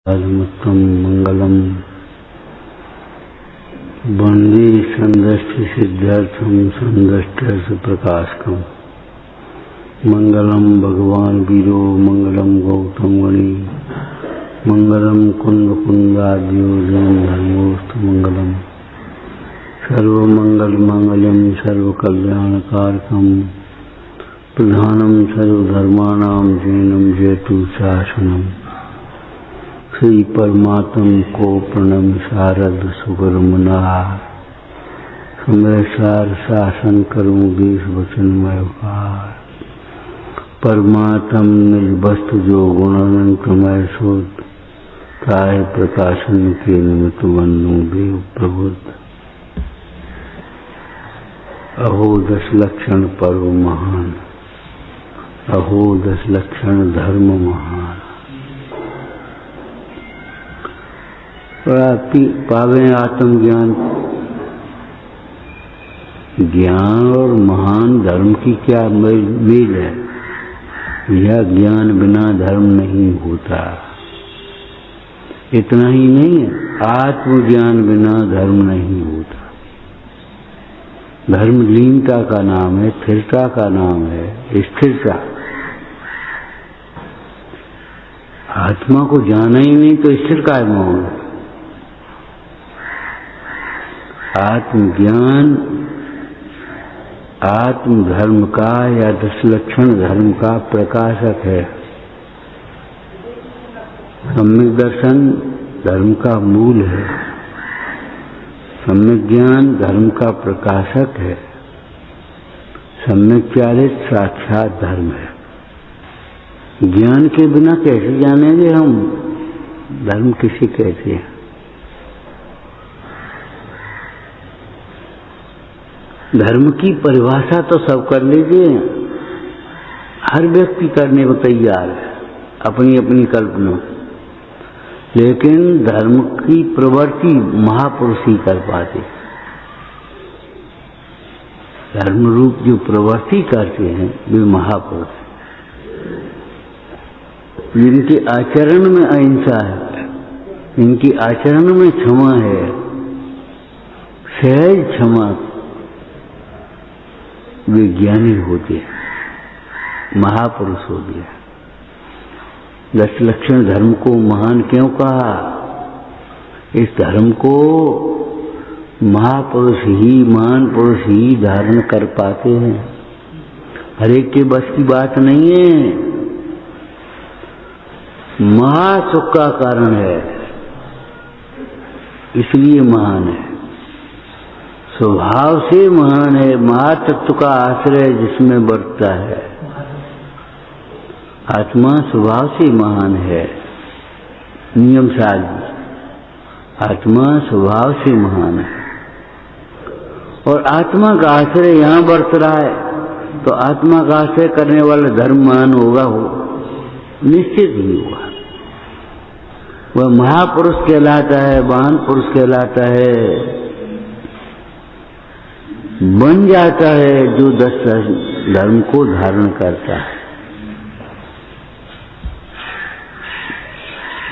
आत्मत्तम मंगलम वंदे संदष्टि सिद्धार्थम संदष्टि प्रकाशकम मंगलम भगवान वीरो मंगलम गौतम गणी मंगलम कुंद कुंदाद्यो जैन धर्मोस्तु मंगलम सर्वमंगल मंगलम सर्वकल्याणकारकम प्रधानम सर्वधर्माणां जैनम जयतु शासनम श्री परमात्म को प्रणम शारद सुगरमुना समयसार शासन करूं देश वचन में उपहार परमात्म निज वस्तु जो गुणानंतमय शोध काय प्रकाशन के निमित्त बंधु देव प्रबुद्ध अहो दश लक्षण पर्व महान अहो दश लक्षण धर्म महान पावे आत्मज्ञान ज्ञान और महान धर्म की क्या मेल है। यह ज्ञान बिना धर्म नहीं होता। इतना ही नहीं है, आत्मज्ञान बिना धर्म नहीं होता। धर्म लीनता का नाम है, स्थिरता का नाम है, स्थिरता। आत्मा को जाना ही नहीं तो स्थिर काय में होगा। आत्मज्ञान आत्म धर्म का या दश लक्षण धर्म का प्रकाशक है। सम्यक दर्शन धर्म का मूल है। सम्यक ज्ञान धर्म का प्रकाशक है। सम्यक चारित साक्षात धर्म है। ज्ञान के बिना कैसे जानेंगे हम धर्म किसे कहते हैं। धर्म की परिभाषा तो सब कर लीजिए, हर व्यक्ति करने को तैयार है अपनी अपनी कल्पना, लेकिन धर्म की प्रवृत्ति महापुरुष ही कर पाते। धर्म रूप जो प्रवृत्ति करते हैं वे महापुरुष, जिनके आचरण में अहिंसा है, इनकी आचरण में क्षमा है, सहज क्षमा, वे ज्ञानी होते हैं, महापुरुष होते हैं। दश लक्षण धर्म को महान क्यों कहा। इस धर्म को महापुरुष ही, महान पुरुष ही धारण कर पाते हैं। हर एक के बस की बात नहीं है। महासुख का कारण है, इसलिए महान है। स्वभाव से महान है। महातत्व का आश्रय जिसमें बरतता है। आत्मा स्वभाव से महान है। नियम साध आत्मा स्वभाव से महान है और आत्मा का आश्रय यहाँ बरत रहा है, तो आत्मा का आश्रय करने वाला धर्म महान होगा, निश्चित ही होगा। वह महापुरुष कहलाता है, महान पुरुष कहलाता है, बन जाता है जो दश धर्म को धारण करता है।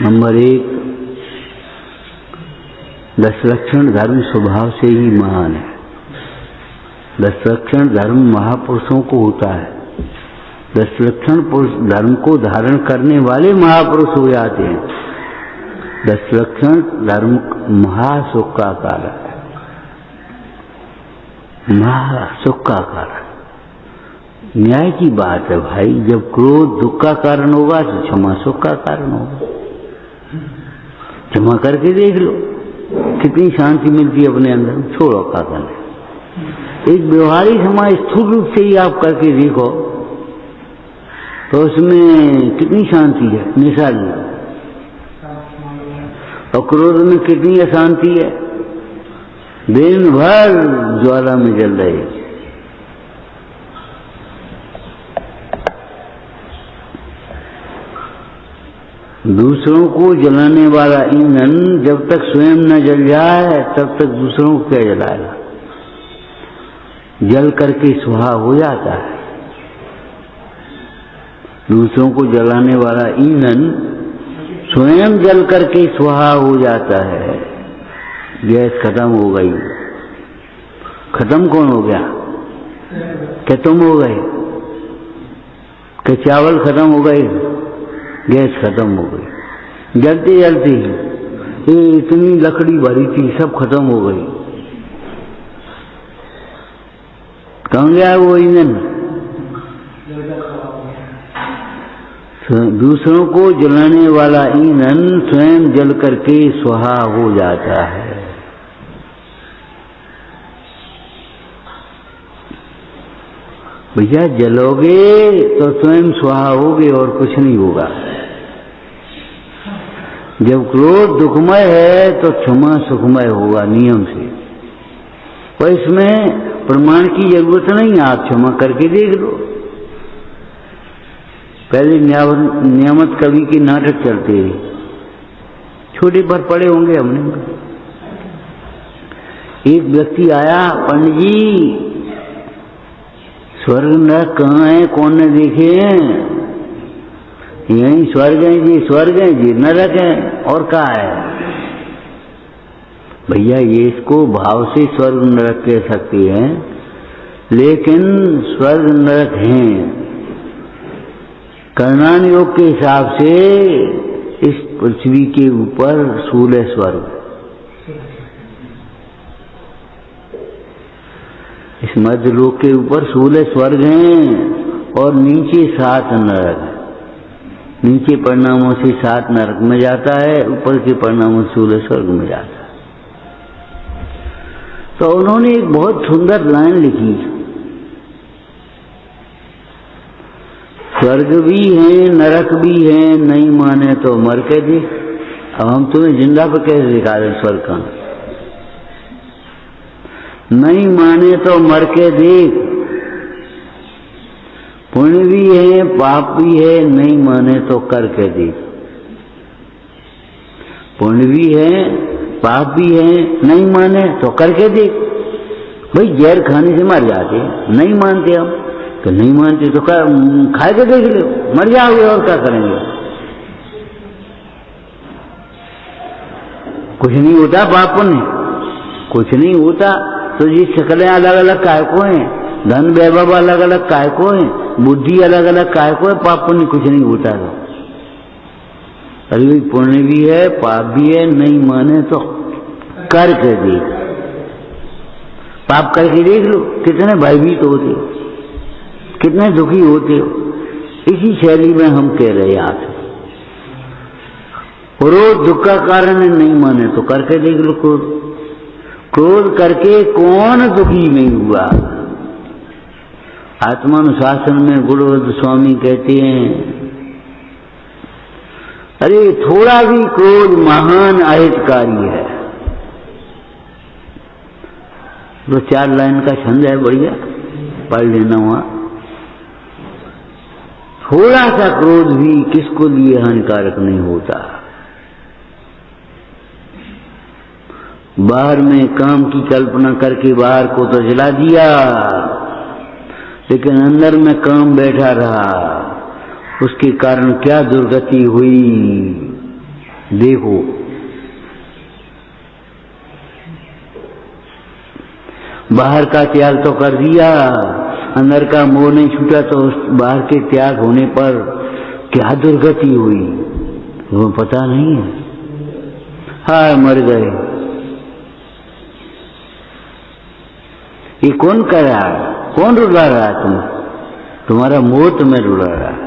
नंबर 1, दश लक्षण धर्म स्वभाव से ही महान है। दश लक्षण धर्म महापुरुषों को होता है। दश लक्षण धर्म को धारण करने वाले महापुरुष हो जाते हैं। दश लक्षण धर्म महासुख का कारण है, महासुख का कारण। न्याय की बात है भाई, जब क्रोध दुख का कारण होगा तो क्षमा सुख का कारण होगा। क्षमा करके देख लो कितनी शांति मिलती है अपने अंदर। छोड़ो का करना, एक व्यवहारिक समाज स्थूल रूप से ही आप करके देखो तो उसमें कितनी शांति है, निशानी। और क्रोध में कितनी अशांति है, दिन भर ज्वाला में जल रहे। दूसरों को जलाने वाला ईंधन जब तक स्वयं न जल जाए तब तक दूसरों को क्या जलाएगा। जल करके सुहा हो जाता है। दूसरों को जलाने वाला ईंधन स्वयं जल करके स्वाहा हो जाता है। गैस खत्म हो गई। खत्म कौन हो गया? क्या तुम हो गए? क्या चावल खत्म हो गए? गैस खत्म हो गई। जलते जलते ये इतनी लकड़ी भरी थी, सब खत्म हो गई। कहाँ गया वो ईंधन? दूसरों को जलाने वाला ईंधन स्वयं जल करके स्वाहा हो जाता है। भैया जलोगे तो स्वयं स्वाहा होगे और कुछ नहीं होगा। जब क्रोध दुखमय है तो क्षमा सुखमय होगा नियम से। और इसमें प्रमाण की जरूरत नहीं, आप क्षमा करके देख लो। पहले नियामत कवि के नाटक चलते हैं, छोटे पर पड़े होंगे हमने। एक व्यक्ति आया, पंडित जी स्वर्ग नरक कहाँ है, कौन ने देखे हैं? यही स्वर्ग है जी, स्वर्ग है जी, नरक है, और कहाँ है? भैया ये इसको भाव से स्वर्ग नरक कह सकते हैं, लेकिन स्वर्ग नरक हैं कर्णान योग के हिसाब से इस पृथ्वी के ऊपर 16 स्वर्ग, इस मध्य लोक के ऊपर 16 स्वर्ग हैं और नीचे 7 नरक। नीचे परिणामों से 7 नरक में जाता है, ऊपर के परिणामों से 16 स्वर्ग में जाता है। तो उन्होंने एक बहुत सुंदर लाइन लिखी, स्वर्ग भी है नरक भी है, नहीं माने तो मर के देख। अब हम तुम्हें जिंदा पर कैसे दिखा रहे स्वर्ग का? नहीं माने तो मर के देख। पुण्य भी है पाप भी है, नहीं माने तो करके देख। पुण्य भी है पाप भी है, नहीं माने तो करके देख। भाई जहर खाने से मर जाते, नहीं मानते हम तो नहीं मानते तो खा के देख लो, मर जाओगे और क्या करेंगे? कुछ नहीं होता पाप पुण्य, कुछ नहीं होता। तो ये शक्लें अलग अलग काय को हैं, धन वैभव अलग अलग काय को है, बुद्धि अलग अलग काय को है, पाप पुण्य कुछ नहीं होता। तो अरे पुण्य भी है पाप भी है, नहीं माने तो करके देख। पाप करके देख लो, कितने भयभीत होते हो, कितने दुखी होते हो। इसी शैली में हम कह रहे हैं आपसे, क्रोध दुख का कारण है, नहीं माने तो करके देख लो। क्रोध करके कौन दुखी नहीं हुआ? आत्मानुशासन में गुरुवृद्ध स्वामी कहते हैं, अरे थोड़ा भी क्रोध महान अहितकारी है। तो 4 लाइन का छंद है, बढ़िया पढ़ लेना वहां। थोड़ा सा क्रोध भी किसको लिए हानिकारक नहीं होता। बाहर में काम की कल्पना करके बाहर को तो जला दिया, लेकिन अंदर में काम बैठा रहा, उसके कारण क्या दुर्गति हुई देखो। बाहर का त्याग तो कर दिया, अंदर का मोह नहीं छूटा, तो उस बाहर के त्याग होने पर क्या दुर्गति हुई वो पता नहीं है। हाय मर गए। ये कौन कर रहा है? कौन रुला रहा है? तुम्हारा मोह तुम्हें रुला रहा है।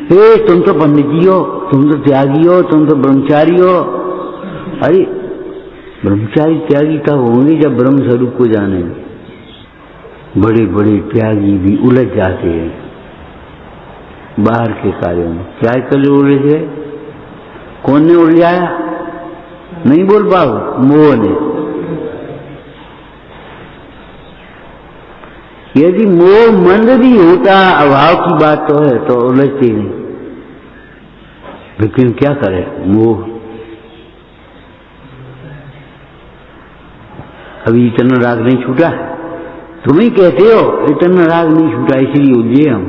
हे तुम तो पंडित जी हो, तुम तो त्यागी हो, तुम तो ब्रह्मचारी हो। अरे ब्रह्मचारी त्यागी तब होंगे जब ब्रह्म स्वरूप को जाने। बड़े बड़े त्यागी भी उलझ जाते हैं बाहर के कार्यों में। क्या कर उलझ गए? कौन ने उलझाया? नहीं बोल पाओ, मोह ने। यदि मोह मंद भी होता, अभाव की बात तो है, तो उलझती नहीं। लेकिन क्या करे मोह। अभी इतना राग नहीं छूटा। तुम ही कहते हो इतना राग नहीं छूटा, इसलिए उलझे हम।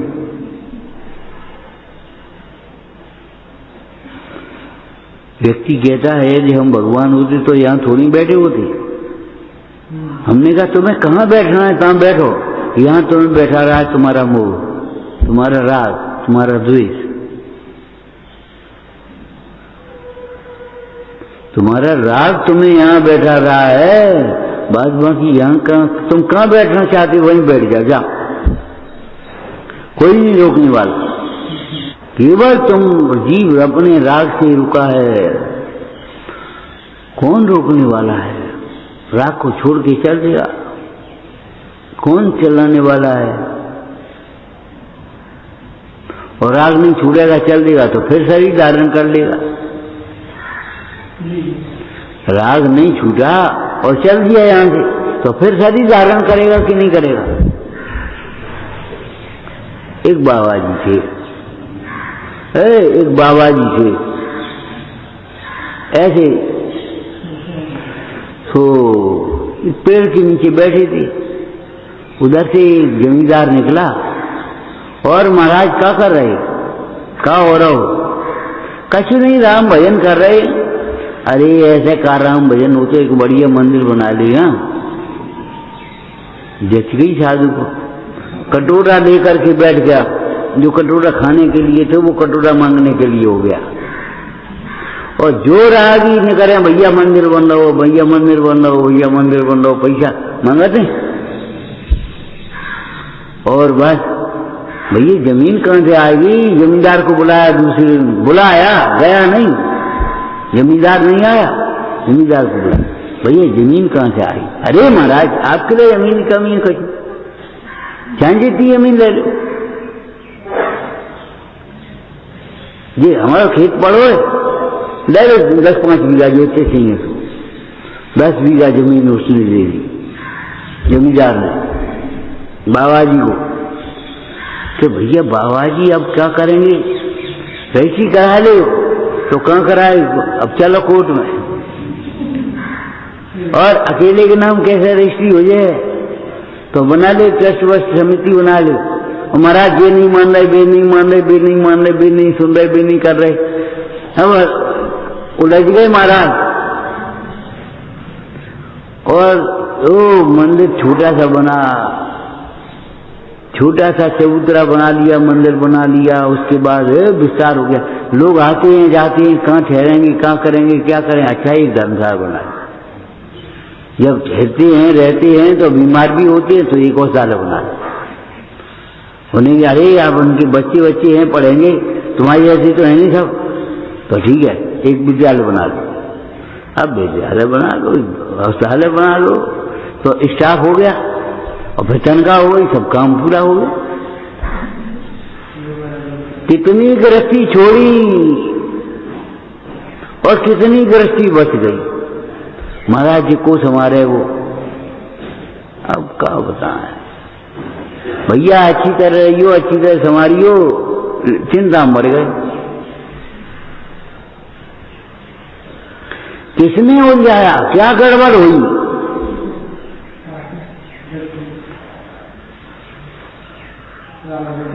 व्यक्ति कहता है यदि हम भगवान होते तो यहाँ थोड़ी बैठे होते। हमने कहा तुम्हें कहाँ बैठना है, कहाँ बैठो, यहाँ तुम्हें बैठा रहा है तुम्हारा मोह, तुम्हारा राग, तुम्हारा द्वेष, तुम्हारा राग तुम्हें यहाँ बैठा रहा है। बाद बाकी यहाँ कहाँ, तुम कहाँ बैठना चाहते हो वहीं बैठ जा, जा, कोई नहीं रोकने वाला। केवल तुम जीव अपने राग से रुका है, कौन रोकने वाला है? राग को छोड़ के चल देगा, कौन चलाने वाला है? और राग नहीं छूटेगा, चल देगा तो फिर शरीर धारण कर लेगा। राग नहीं छूटा और चल दिया यहां से तो फिर शरीर धारण करेगा कि नहीं करेगा? एक बाबा जी थे, एक बाबा जी थे ऐसे, तो पेड़ के नीचे बैठे थे। उधर से एक जमींदार निकला और महाराज क्या कर रहे, क्या हो रहा हो? कछु नहीं, राम भजन कर रहे। अरे ऐसे कर राम भजन हो तो एक बढ़िया मंदिर बना लिया। जच गई साधु को, कटोरा लेकर के बैठ गया। जो कटोरा खाने के लिए थे वो कटोरा मांगने के लिए हो गया। और जो रागी ने करे भैया मंदिर बन रहा हो, भैया मंदिर बन रहा हो, भैया मंदिर बन रहा हो, पैसा मांगते। और बस भैया जमीन कहां से आएगी? जमींदार को बुलाया, दूसरे बुलाया, गया नहीं, जमींदार नहीं आया, जमींदार को बुलाया, भैया जमीन कहां से आई? अरे महाराज आपके लिए जमीन की कमी है, कुछ चाहिए थी जमीन ले लो। जी हमारा खेत पड़ो है, ले लो 10-5 बीघा जो चाहिए, 10 बीघा जमीन उसने दे दी जमींदार ने बाबा जी को। तो भैया बाबा जी अब क्या करेंगे? रजिस्ट्री करा ले, तो कहाँ कराए? अब चलो कोर्ट में। और अकेले के नाम कैसे रजिस्ट्री हो जाए? तो बना ले, ट्रस्ट वस्ट समिति बना ले। महाराज ये नहीं मान रहे, बे नहीं मान रहे, बे नहीं मान रहे, बे नहीं सुन रहे, बे नहीं कर रहे। हम उलझ गए महाराज। और वो मंदिर छोटा सा बना, छोटा सा चबूतरा बना लिया, मंदिर बना लिया। उसके बाद विस्तार हो गया, लोग आते हैं जाते हैं, कहाँ ठहरेंगे, कहाँ करेंगे, क्या करें? अच्छा एक धर्मशाला बना। जब ठहरते हैं रहते हैं तो बीमार भी होते हैं तो एक गौशाला बना उन्हें, अरे आप उनके बच्चे बच्चे हैं पढ़ेंगे, तुम्हारी ऐसी तो है नहीं सब, तो ठीक है एक विद्यालय बना लो। अब विद्यालय बना लो, गौशाला बना लो, तो स्टाफ हो गया और फिर तनख्वाह हो गई, सब काम पूरा हो गया। कितनी गृहस्थी छोड़ी और कितनी गृहस्थी बच गई। महाराज जी को संवारे वो, अब क्या बताएं भैया, अच्छी तरह रहियो, अच्छी तरह संवारियो, चिंता मर गए। किसने उलझाया? क्या गड़बड़ हुई?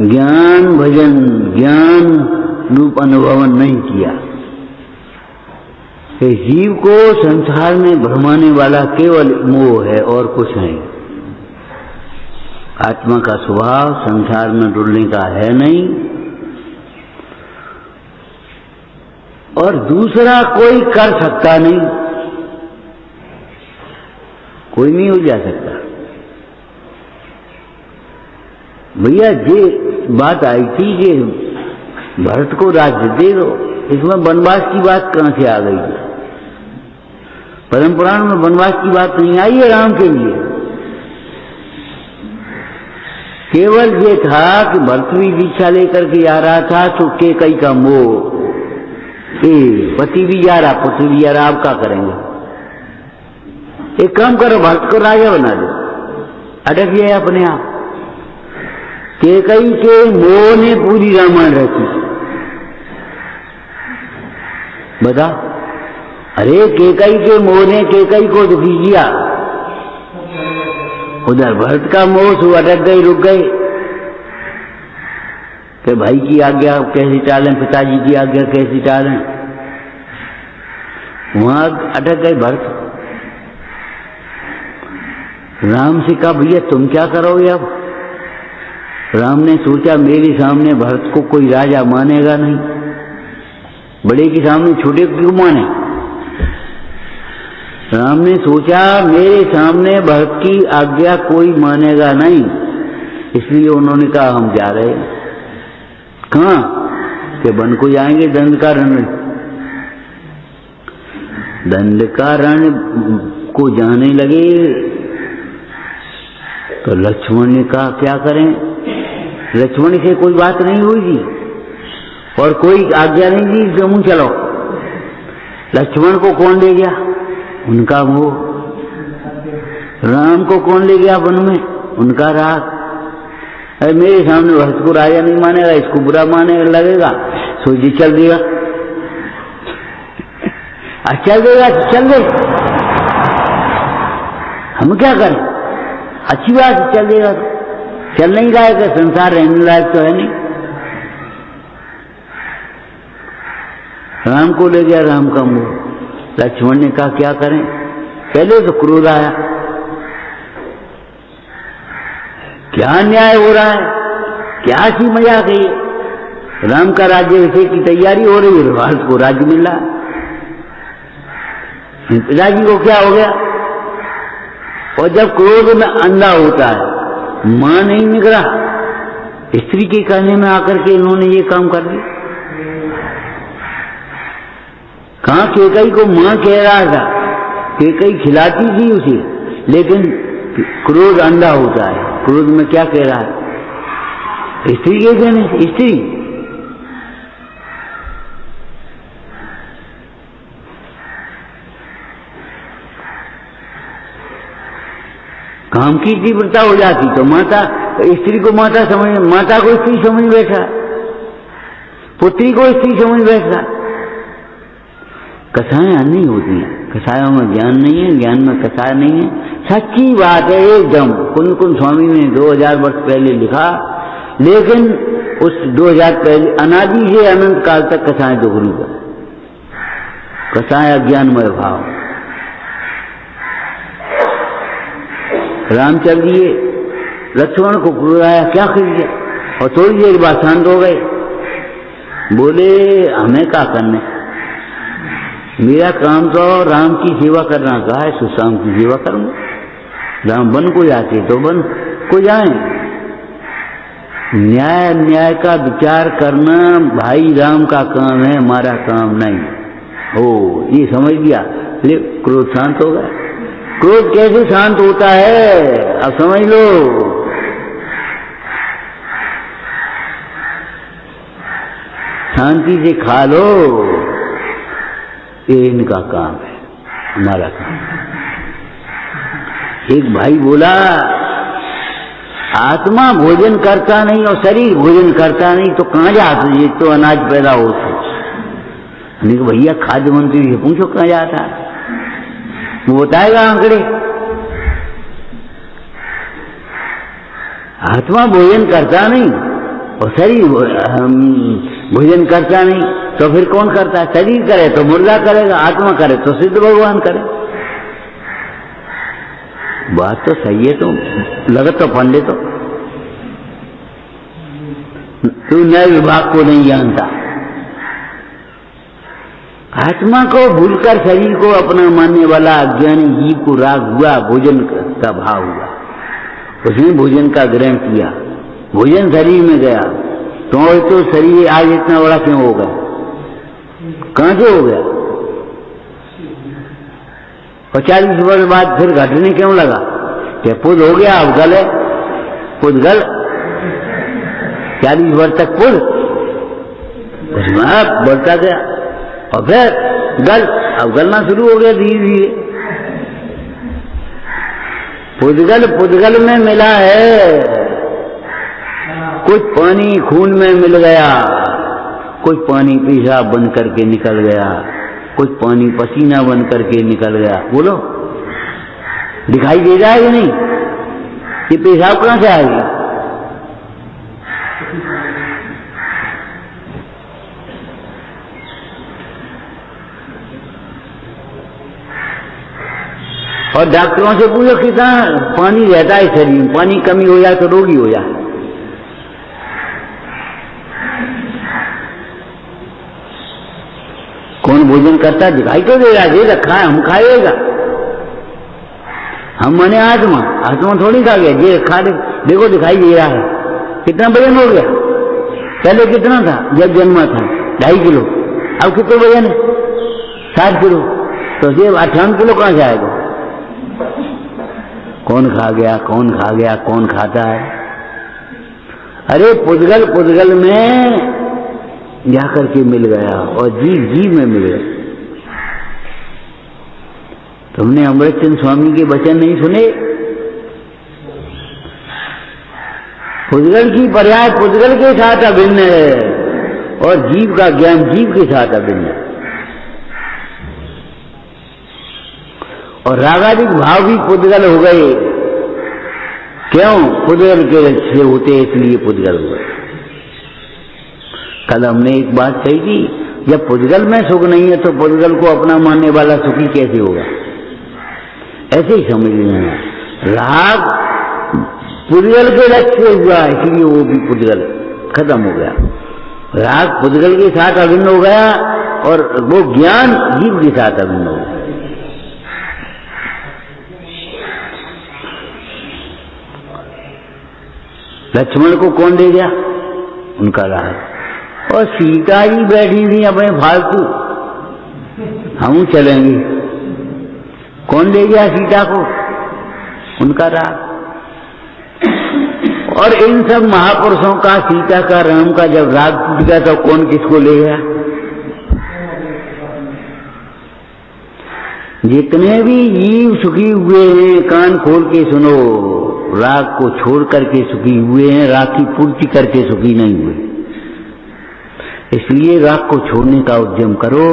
ज्ञान भजन, ज्ञान रूप अनुभवन नहीं किया। जीव को संसार में भ्रमाने वाला केवल मोह है और कुछ नहीं। आत्मा का स्वभाव संसार में डुलने का है नहीं। और दूसरा कोई कर सकता नहीं, कोई नहीं हो जा सकता। भैया ये बात आई थी कि भरत को राज्य दे दो, इसमें वनवास की बात कहां से आ गई? परम पुराण में वनवास की बात नहीं आई है राम के लिए। केवल ये था कि भरत भी दीक्षा लेकर के आ रहा था तो कैकेयी का मोह, पति भी जा रहा, पुत्र भी जा रहा, आप क्या करेंगे? एक काम करो, भरत को राजा बना दो, अटक जाए अपने आप। कैकेयी के मोह ने पूरी रामायण रची, बता। अरे कैकेयी के मोह ने कैकेयी को दुखी किया, उधर भरत का मोह से अटक गए, रुक गए कि भाई की आज्ञा कैसे टालें, पिताजी की आज्ञा कैसे टालें। वहां अटक गए भरत। राम से कहा भैया तुम क्या करोगे अब? राम ने सोचा मेरे सामने भरत को कोई राजा मानेगा नहीं, बड़े के सामने छोटे को क्यों माने। राम ने सोचा मेरे सामने भरत की आज्ञा कोई मानेगा नहीं, इसलिए उन्होंने कहा हम जा रहे हैं। कहाँ? कि वन को जाएंगे, दंड का रण। दंड का रण को जाने लगे तो लक्ष्मण ने कहा क्या करें। लक्ष्मण से कोई बात नहीं हुई थी और कोई आज्ञा नहीं दी, जम्मू चलो। लक्ष्मण को कौन ले गया? उनका मोह। राम को कौन ले गया वन में? उनका राग। अरे मेरे सामने भरत को राजा नहीं मानेगा, इसको बुरा माने लगेगा, सोचिए चल देगा। चल देगा तो चल दे, हम क्या करें? अच्छी बात है, चल देगा तो। चल नहीं रहा है, संसार रहने लायक तो है नहीं। राम को ले गया राम का मोह। लक्ष्मण ने कहा क्या करें? पहले तो क्रोध आया, क्या अन्याय हो रहा है, क्या सी मजाक है ये। राम का राज्य विषय की तैयारी हो रही है, भारत को राज्य मिल रहा है, पिताजी को क्या हो गया। और जब क्रोध में अंधा होता है, मां नहीं निकला, स्त्री के कहने में आकर के इन्होंने ये काम कर दिया। कहां केकई को मां कह रहा था, केकई खिलाती थी उसे, लेकिन क्रोध अंधा होता है। क्रोध में क्या कह रहा है? स्त्री के कहने से स्त्री। काम की तीव्रता हो जाती तो माता, स्त्री को माता समझ, माता को स्त्री समझ बैठा, पुत्री को स्त्री समझ बैठा। कथाएं नहीं होती हैं, कथाओं में ज्ञान नहीं है, ज्ञान में कथा नहीं है। सच्ची बात है एकदम। कुंद कुंद स्वामी ने 2000 वर्ष पहले लिखा, लेकिन उस 2000 पहले अनादि से अनंत काल तक कथाएं दोहरी कर, कथाएं अज्ञानमय भाव। राम चल दिए, लक्ष्मण को क्रोध आया, क्या कर दिया, और थोड़ी देर बाद शांत हो गए। बोले हमें क्या करने, मेरा काम तो राम की सेवा करना का है, सुशाम की सेवा करूंगा। राम वन को जाते तो वन को जाएं। न्याय अन्याय का विचार करना भाई राम का काम है, हमारा काम नहीं। ओ ये समझ लिया, ले क्रोध शांत हो गया। क्रोध कैसे शांत होता है अब समझ लो। शांति से खा लो, ये इनका काम है, हमारा काम है। एक भाई बोला आत्मा भोजन करता नहीं और शरीर भोजन करता नहीं तो कहां जाता, ये तो अनाज पैदा होता। भैया खाद्य मंत्री से पूछो कहां जाता है, वो बताएगा आंकड़े। आत्मा भोजन करता नहीं और शरीर भोजन करता नहीं, तो फिर कौन करता है? शरीर करे तो मुर्दा करेगा, आत्मा करे तो सिद्ध भगवान करे। बात तो सही है, तो लगत तो पंडे तो तू न्याय विभाग को नहीं जानता। आत्मा को भूलकर शरीर को अपना मानने वाला अज्ञानी जीव को राग हुआ, भोजन का भाव हुआ, उसने भोजन का ग्रहण किया, भोजन शरीर में गया, तो शरीर आज इतना बड़ा क्यों हो गया, कहां से हो गया? और 40 वर्ष बाद फिर घटने क्यों लगा? क्या पुद हो गया, अब गल है, पुद गल 40 वर्ष तक पुद, उसमें बढ़ता गया और फिर गल, अब गलना शुरू हो गया धीरे धीरे। पुद्गल में मिला है, कुछ पानी खून में मिल गया, कुछ पानी पेशाब बन करके निकल गया, कुछ पानी पसीना बन करके निकल गया। बोलो दिखाई दे रहा है कि नहीं? ये पेशाब कहां से आएगी? और डॉक्टरों से पूछो कितना पानी रहता है शरीर में, पानी कमी हो जाए तो रोगी हो जाए। कौन भोजन करता है? दिखाई तो देगा, दे रखा है, हम खाएगा। हम माने आत्मा, आत्मा थोड़ी खा गया, ये खा देखो दिखाई दे रहा है। कितना वजन हो गया? पहले कितना था जब जन्मा था? 2.5 किलो। अब कितना वजन है? 7 किलो। तो ये 58 किलो कहां से आएगा? कौन खा गया, कौन खा गया, कौन खाता है? अरे पुद्गल पुद्गल में जाकर के मिल गया और जीव जीव में मिल गया। तुमने अमृतचंद स्वामी के वचन नहीं सुने? पुद्गल की पर्याय पुद्गल के साथ अभिन्न है और जीव का ज्ञान जीव के साथ अभिन्न है। और रागादिक भाव भी पुद्गल हो गए। क्यों? पुद्गल के से होते इसलिए पुद्गल हो गए। कल हमने एक बात कही थी, जब पुद्गल में सुख नहीं है तो पुद्गल को अपना मानने वाला सुखी कैसे होगा? ऐसे ही समझ लेना। राग पुद्गल के लक्ष्य हुआ इसलिए वो भी पुद्गल खत्म हो गया। राग पुद्गल के साथ अभिन्न हो गया और वो ज्ञान जीव के साथ अभिन्न हो गया। लक्ष्मण को कौन ले गया? उनका राग। और सीता जी बैठी थी अपने फालतू, हम चलेंगे। कौन ले गया सीता को? उनका राग। और इन सब महापुरुषों का, सीता का, राम का जब राग टूट गया तो कौन किसको ले गया? जितने भी जीव सुखी हुए हैं, कान खोल के सुनो, राग को छोड़ करके सुखी हुए हैं, राग की पूर्ति करके सुखी नहीं हुए। इसलिए राग को छोड़ने का उद्यम करो,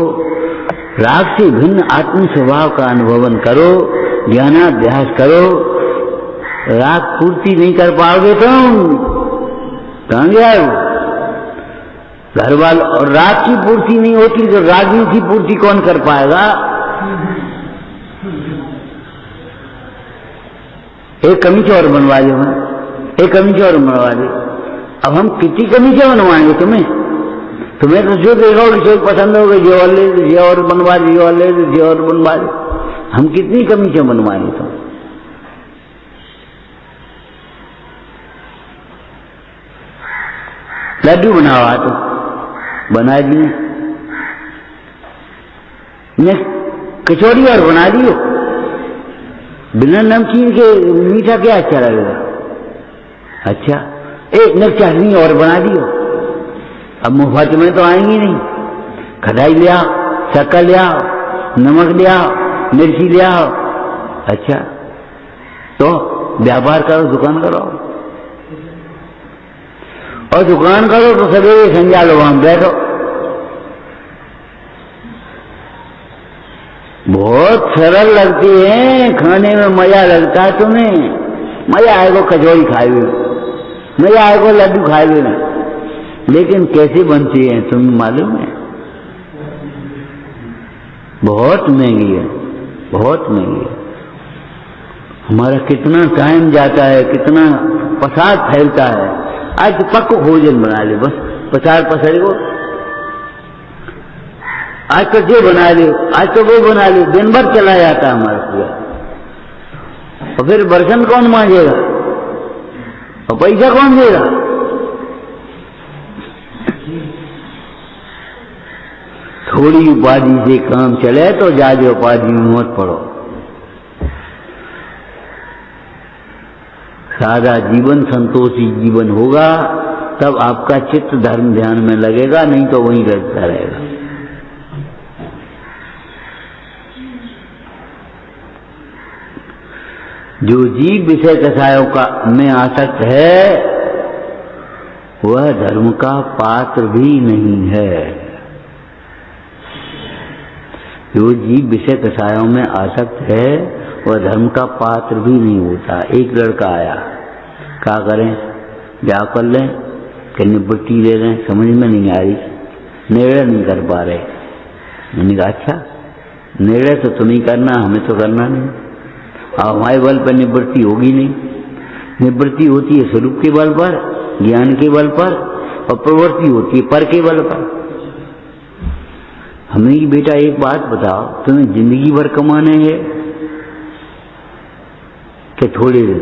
राग से भिन्न आत्म स्वभाव का अनुभवन करो, ज्ञानाभ्यास करो। राग पूर्ति नहीं कर पाओगे तुम, कहां गया वो घर वालों? और राग की पूर्ति नहीं होती तो रागियों की पूर्ति कौन कर पाएगा? एक कमीज और बनवा दो, एक कमीज और बनवा दे। अब हम कितनी कमीजें बनवाएंगे तुम्हें? तुम्हें तो जो देखो जो पसंद होगा जो और ले, जो और बनवा दे, जो और ले, जो और बनवा दे। हम कितनी कमीजें बनवाएंगे तुम? लड्डू बनावा तो बना दिए, ने कचौड़ी और बना दियो। बिना नमकीन के मीठा क्या अच्छा लगेगा? अच्छा, एक न चटनी और बना दियो। अब मुफ्त में तो आएंगी नहीं। खटाई ले आओ, शक्कर ले आओ, नमक ले आओ, मिर्ची ले आओ। अच्छा, तो व्यापार करो, दुकान करो। और दुकान करो तो सवेरे संजा लो, वहां बैठो। बहुत सरल लगती है, खाने में मजा लगता है तुम्हें। मजा आएगा कचौड़ी खाए हुए, मजा आएगा लड्डू खाए हुए ना। लेकिन कैसे बनती है तुम्हें मालूम है? बहुत महंगी है, बहुत महंगी है। हमारा कितना टाइम जाता है, कितना प्रसाद फैलता है। आज तो पक्को भोजन बना ले, बस प्रसाद पसरेगो। आज तो ये बना ले, आज तो वो बना ले, दिन भर चला जाता है हमारा पूरा। और फिर बर्तन कौन मांजेगा? और पैसा कौन देगा? थोड़ी उपाधि से काम चले तो ज्यादा उपाधि में मत पड़ो। सादा जीवन, संतोषी जीवन होगा तब आपका चित्त धर्म ध्यान में लगेगा, नहीं तो वहीं रहता रहेगा। जो जीव विषय कसायों का में आसक्त है वह धर्म का पात्र भी नहीं है। जो जीव विषय कसायों में आसक्त है वह धर्म का पात्र भी नहीं होता। एक लड़का आया, क्या करें, क्या कर लें, कि निपट्टी ले लें, समझ में नहीं आ रही, निर्णय नहीं कर पा रहे। मैंने कहा अच्छा, निर्णय तो तुम्हें करना, हमें तो करना नहीं। हमारे बल पर निवृत्ति होगी नहीं। निवृत्ति होती है स्वरूप के बल पर, ज्ञान के बल पर, और प्रवृत्ति होती है पर के बल पर। हमने कि बेटा एक बात बताओ, तुम्हें जिंदगी भर कमाने हैं कि थोड़े दिन?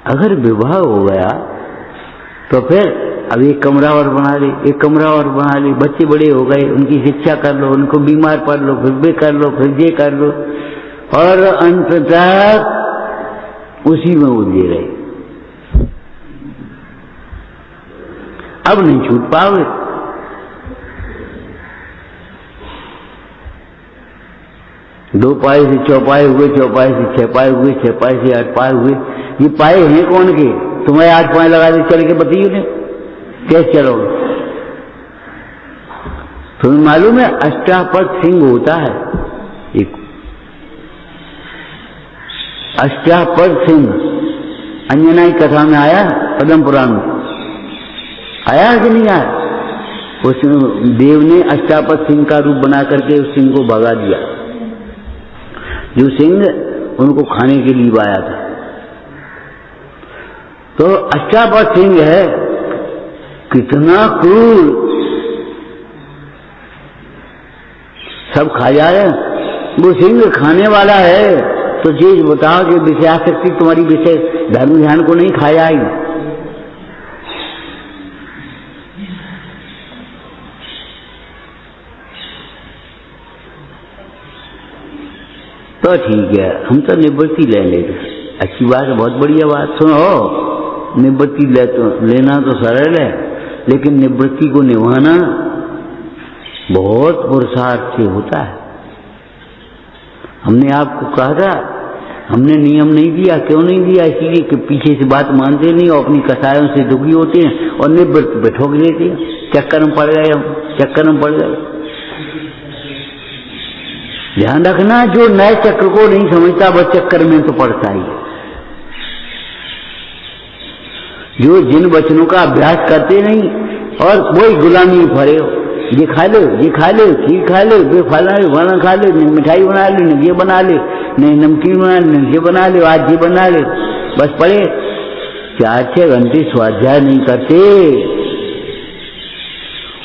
अगर विवाह हो गया तो फिर अब एक कमरा और बना ले, एक कमरा और बना ले, बच्चे बड़े हो गए, उनकी शिक्षा कर लो, उनको बीमार पड़ लो, फिर भी कर लो, फिर ये कर लो, और अंत तक उसी में उलझे रहे। अब नहीं छूट पाओगे। दो पाए से चौपाए हुए, चौपाए से छह पाए हुए, छह पाए से आठ पाए हुए। ये पाए हैं कौन के? तुम्हें 8 पाए लगा दे चल के बताइए ने कैसे चलोगे? तुम्हें मालूम है अष्टापद सिंह होता है एक, अष्टापद सिंह अंजना की कथा में आया, पद्म पुराण में आया कि नहीं आया? उस देव ने अष्टापद सिंह का रूप बना करके उस सिंह को भगा दिया, जो सिंह उनको खाने के लिए आया था। तो अष्टापद सिंह है, कितना क्रूर, सब खा जा रहे हैं। वो सिंह खाने वाला है तो चीज बताओ कि विषयासक्ति तुम्हारी विषय धर्म ध्यान को नहीं खा जाएगी। तो ठीक है, हम तो निवृत्ति ले लेते, अच्छी बात है, बहुत बढ़िया बात। सुनो, निवृत्ति लेना तो सरल है, लेकिन निवृत्ति को निभाना बहुत पुरुषार्थ से होता है। हमने आपको कहा था, हमने नियम नहीं दिया। क्यों नहीं दिया? इसीलिए कि पीछे से बात मानते नहीं और अपनी कसायों से दुखी होते हैं और निवृत्ति पे ठोक देते हैं। चक्कर में पड़ गए हम, चक्कर में पड़ गए। ध्यान रखना, जो नए चक्र को नहीं समझता वह चक्कर में तो पड़ता ही है। जो जिन वचनों का अभ्यास करते नहीं और वही गुलामी भरे हो, ये खा लो, ये खा लो, खीर खा लो, ये फलाना खा लो, मिठाई बना लो, न ये बना लो, नहीं नमकीन बना लो, ये बना लो, आज ये बना लो, बस पड़े 4-6 घंटे स्वाध्याय नहीं करते।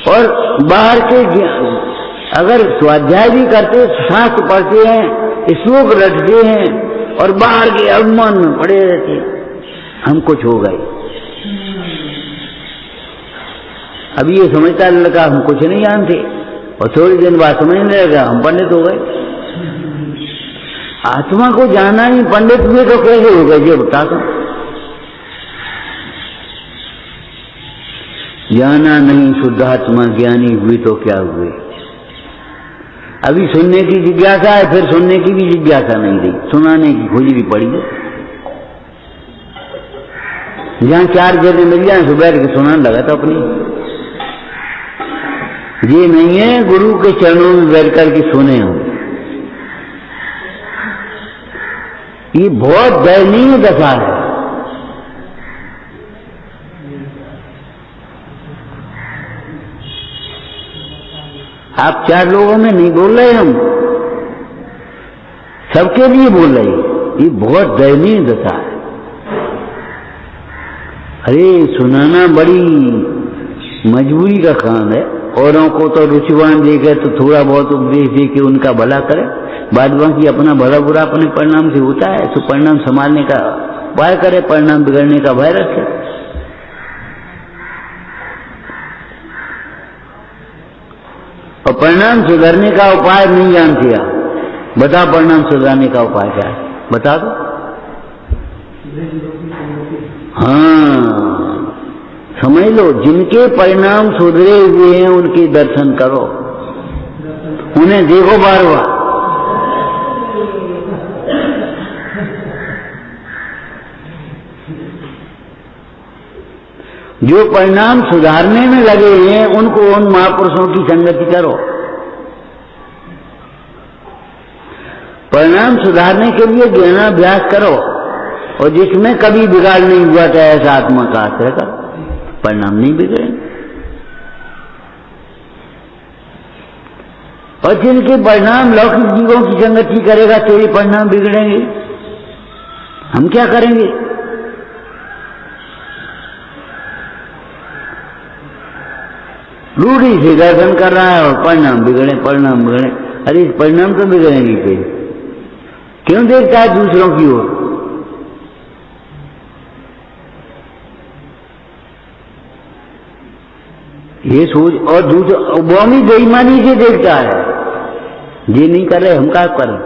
और बाहर के अगर स्वाध्याय भी करते, शास्त्र पढ़ते हैं, श्लोक रटते हैं और बाहर के अभिमान में पड़े रहते हैं, हम कुछ हो गए। अभी ये समझता लड़का हम कुछ नहीं जानते और थोड़ी दिन बाद समझने लगा हम पंडित हो गए। आत्मा को जाना नहीं, पंडित हुए तो कैसे हो गए ये बता दो। जाना नहीं शुद्धात्मा ज्ञानी हुए तो क्या हुए। अभी सुनने की जिज्ञासा है, फिर सुनने की भी जिज्ञासा नहीं रही, सुनाने की खोजनी पड़ी है। जहां 4 जगह मिल जाए तो बैठ के सुनाने लगा था अपनी। ये नहीं है गुरु के चरणों में बैठ करके सुने हो, ये बहुत दयनीय दशा है। आप 4 लोगों में नहीं बोल रहे, हम सबके लिए बोल रहे, ये बहुत दयनीय दशा है। अरे सुनाना बड़ी मजबूरी का काम है। औरों को तो रुचिवान देकर तो थोड़ा बहुत उपदेश दे के उनका भला करे, बाद बाकी अपना भला बुरा अपने परिणाम से होता है, तो परिणाम संभालने का उपाय करे, परिणाम बिगड़ने का भय रखे। और परिणाम सुधरने का उपाय नहीं जानते आप, बता परिणाम सुधरने का उपाय क्या है, बता दो। हाँ समझ लो, जिनके परिणाम सुधरे हुए हैं उनके दर्शन करो, उन्हें देखो बार बार। जो परिणाम सुधारने में लगे हैं उनको, उन महापुरुषों की संगति करो। परिणाम सुधारने के लिए ज्ञानाभ्यास करो, और जिसमें कभी बिगाड़ नहीं हुआ था ऐसा आत्मा का आश्रय करो, परिणाम नहीं बिगड़े। और जिनके परिणाम लौकिक जीवों की संगति करेगा तेरे परिणाम बिगड़ेंगे। हम क्या करेंगे? रूढ़ी से दर्शन कर रहा है और परिणाम बिगड़े, परिणाम बिगड़े। अरे इस परिणाम तो बिगड़ेंगे तेरे। क्यों देखता है दूसरों की ओर? ये सोच, और दूसरा वो भी बेईमानी से देखता है। ये नहीं कर रहे हम क्या करें,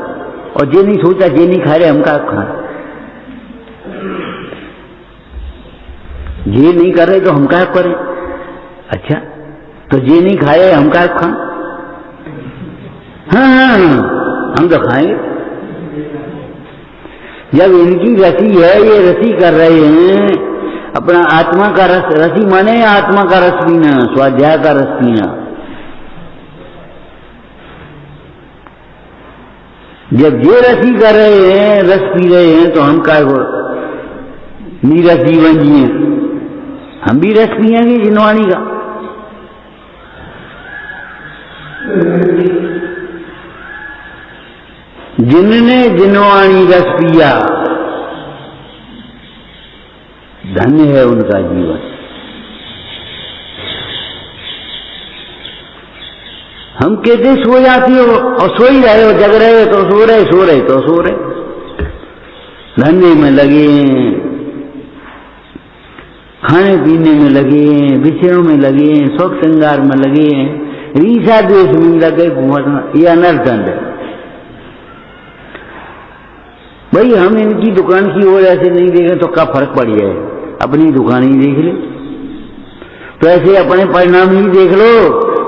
और ये नहीं सोचा ये नहीं खा रहे हम क्या खाएं, ये नहीं कर रहे तो हम क्या करें। अच्छा तो ये नहीं खाए हम क्या खाएं? हाँ हम तो खाएंगे। जब इनकी रसी है, ये रसी कर रहे हैं अपना आत्मा का रस, रसी माने आत्मा का रस पीना, स्वाध्याय का रस पीना। जब ये रसी कर रहे हैं, रस पी रहे हैं, तो हम क्या नीरस जीवन जिए, हम भी रस पिएंगे जिनवाणी का। जिनने जिनवाणी रस पिया धन्य है उनका जीवन। हम कहते सो जाती हो और सो ही रहे हो, जग रहे हो तो सो रहे, सो रहे तो सो रहे, धंधे में लगे, खाने पीने में लगे, विषयों में लगे, शौक श्रृंगार में लगे, ईर्ष्या द्वेष में लगे, ये अनर्थदंड है। भाई हम इनकी दुकान की ओर ऐसे नहीं देखें तो क्या फर्क पड़ जाए, अपनी दुकान ही देख ले। तो ऐसे अपने परिणाम ही देख लो,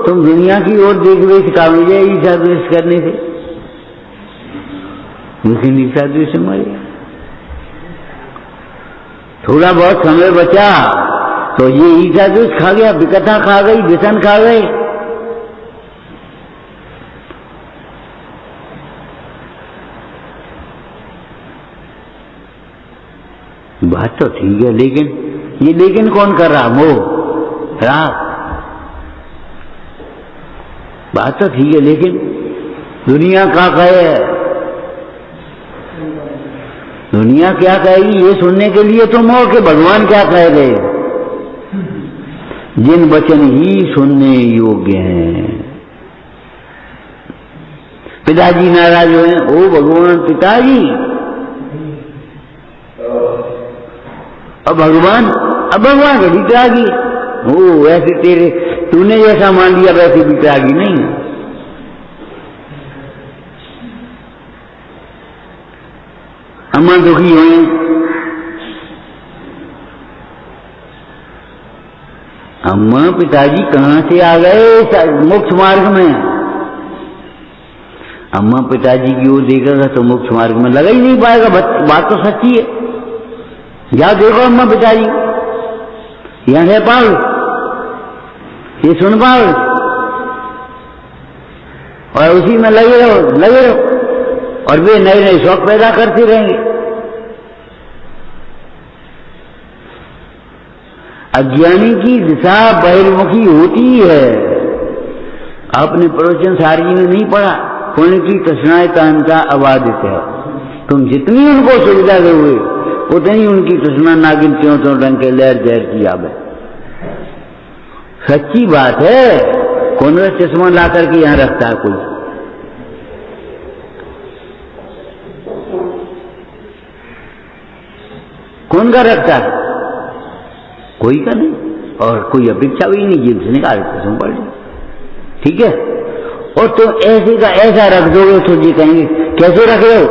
तुम दुनिया की ओर देख लो, इस काम जाए ईर्ष्या द्वेष करने से, मुझे ईर्ष्या द्वेष मरे। थोड़ा बहुत समय बचा तो ये ईर्ष्या द्वेष खा गया, विकथा खा गई, व्यसन खा गए। बात तो ठीक है, लेकिन ये लेकिन कौन कर रहा? मोह, राग। बात तो ठीक है, लेकिन दुनिया क्या कहे, दुनिया क्या कहेगी ये सुनने के लिए तुम हो कि भगवान क्या कह गए? जिन वचन ही सुनने योग्य हैं। पिताजी नाराज हुए, ओ भगवान पिताजी, अब भगवान का वितरागी, ओ ऐसे तेरे तूने जैसा मान लिया वैसे वितरागी नहीं। अम्मा दुखी हुए, अम्मा पिताजी कहां से आ गए मोक्ष मार्ग में? अम्मा पिताजी की ओर देखेगा तो मोक्ष मार्ग में लगा ही नहीं पाएगा। बात तो सच्ची है। जाओ देखो अम्मा पिताजी, यहां रह पाओ, ये सुन पाओ, और उसी में लगे रहो, और वे नए नए शौक पैदा करते रहेंगे। अज्ञानी की दिशा बहिर्मुखी होती है। आपने प्रवचन सारी में नहीं पढ़ा, पुण्य की तृष्णाएं कांता अबाधित है। तुम जितनी उनको सुविधा दोगे उतनी उनकी तृष्णा नागिन त्यों तो रंग के लहर जहर की आवे। सच्ची बात है। कौन सा चश्मा ला करके यहां रखता है कोई? कौन का रखता है? कोई का नहीं, और कोई अपेक्षा भी नहीं, जेब से निकाल चश्मा पड़ जाए, ठीक है। और तो ऐसे का ऐसा रख दोगे तो जी कहेंगे कैसे रख रहे हो,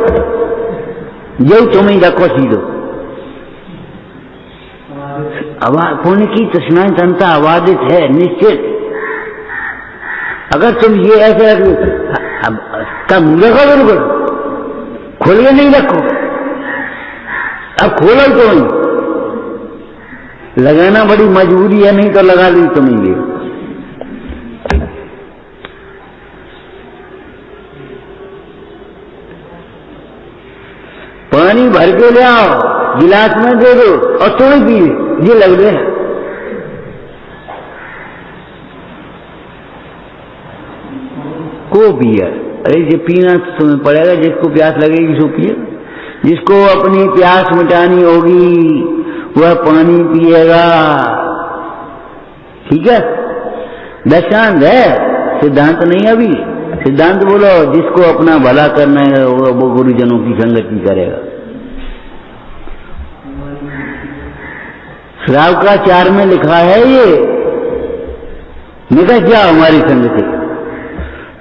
जो तुम्हें रखो सीधो। पुण्य की तृष्णाएं तंता अबाधित है निश्चित। अगर तुम ये ऐसे रख का मुंह रखो, बिल्कुल खोल के नहीं रखो। अब खोलो तो नहीं, लगाना बड़ी मजबूरी है, नहीं तो लगा ली तो नहीं ले। पानी भर के ले आओ, गिलास में दे दो और थोड़ी पी, ये लग रहे हैं। को पिए। अरे ये पीना तो तुम्हें पड़ेगा, जिसको प्यास लगेगी सो पिए। जिसको अपनी प्यास मिटानी होगी वह पानी पिएगा। ठीक है, दृष्टांत है, सिद्धांत नहीं। अभी सिद्धांत बोलो, जिसको अपना भला करना है वो गुरुजनों की संगति करेगा। श्रावकाचार में लिखा है ये, निकल जाओ हमारी संगति।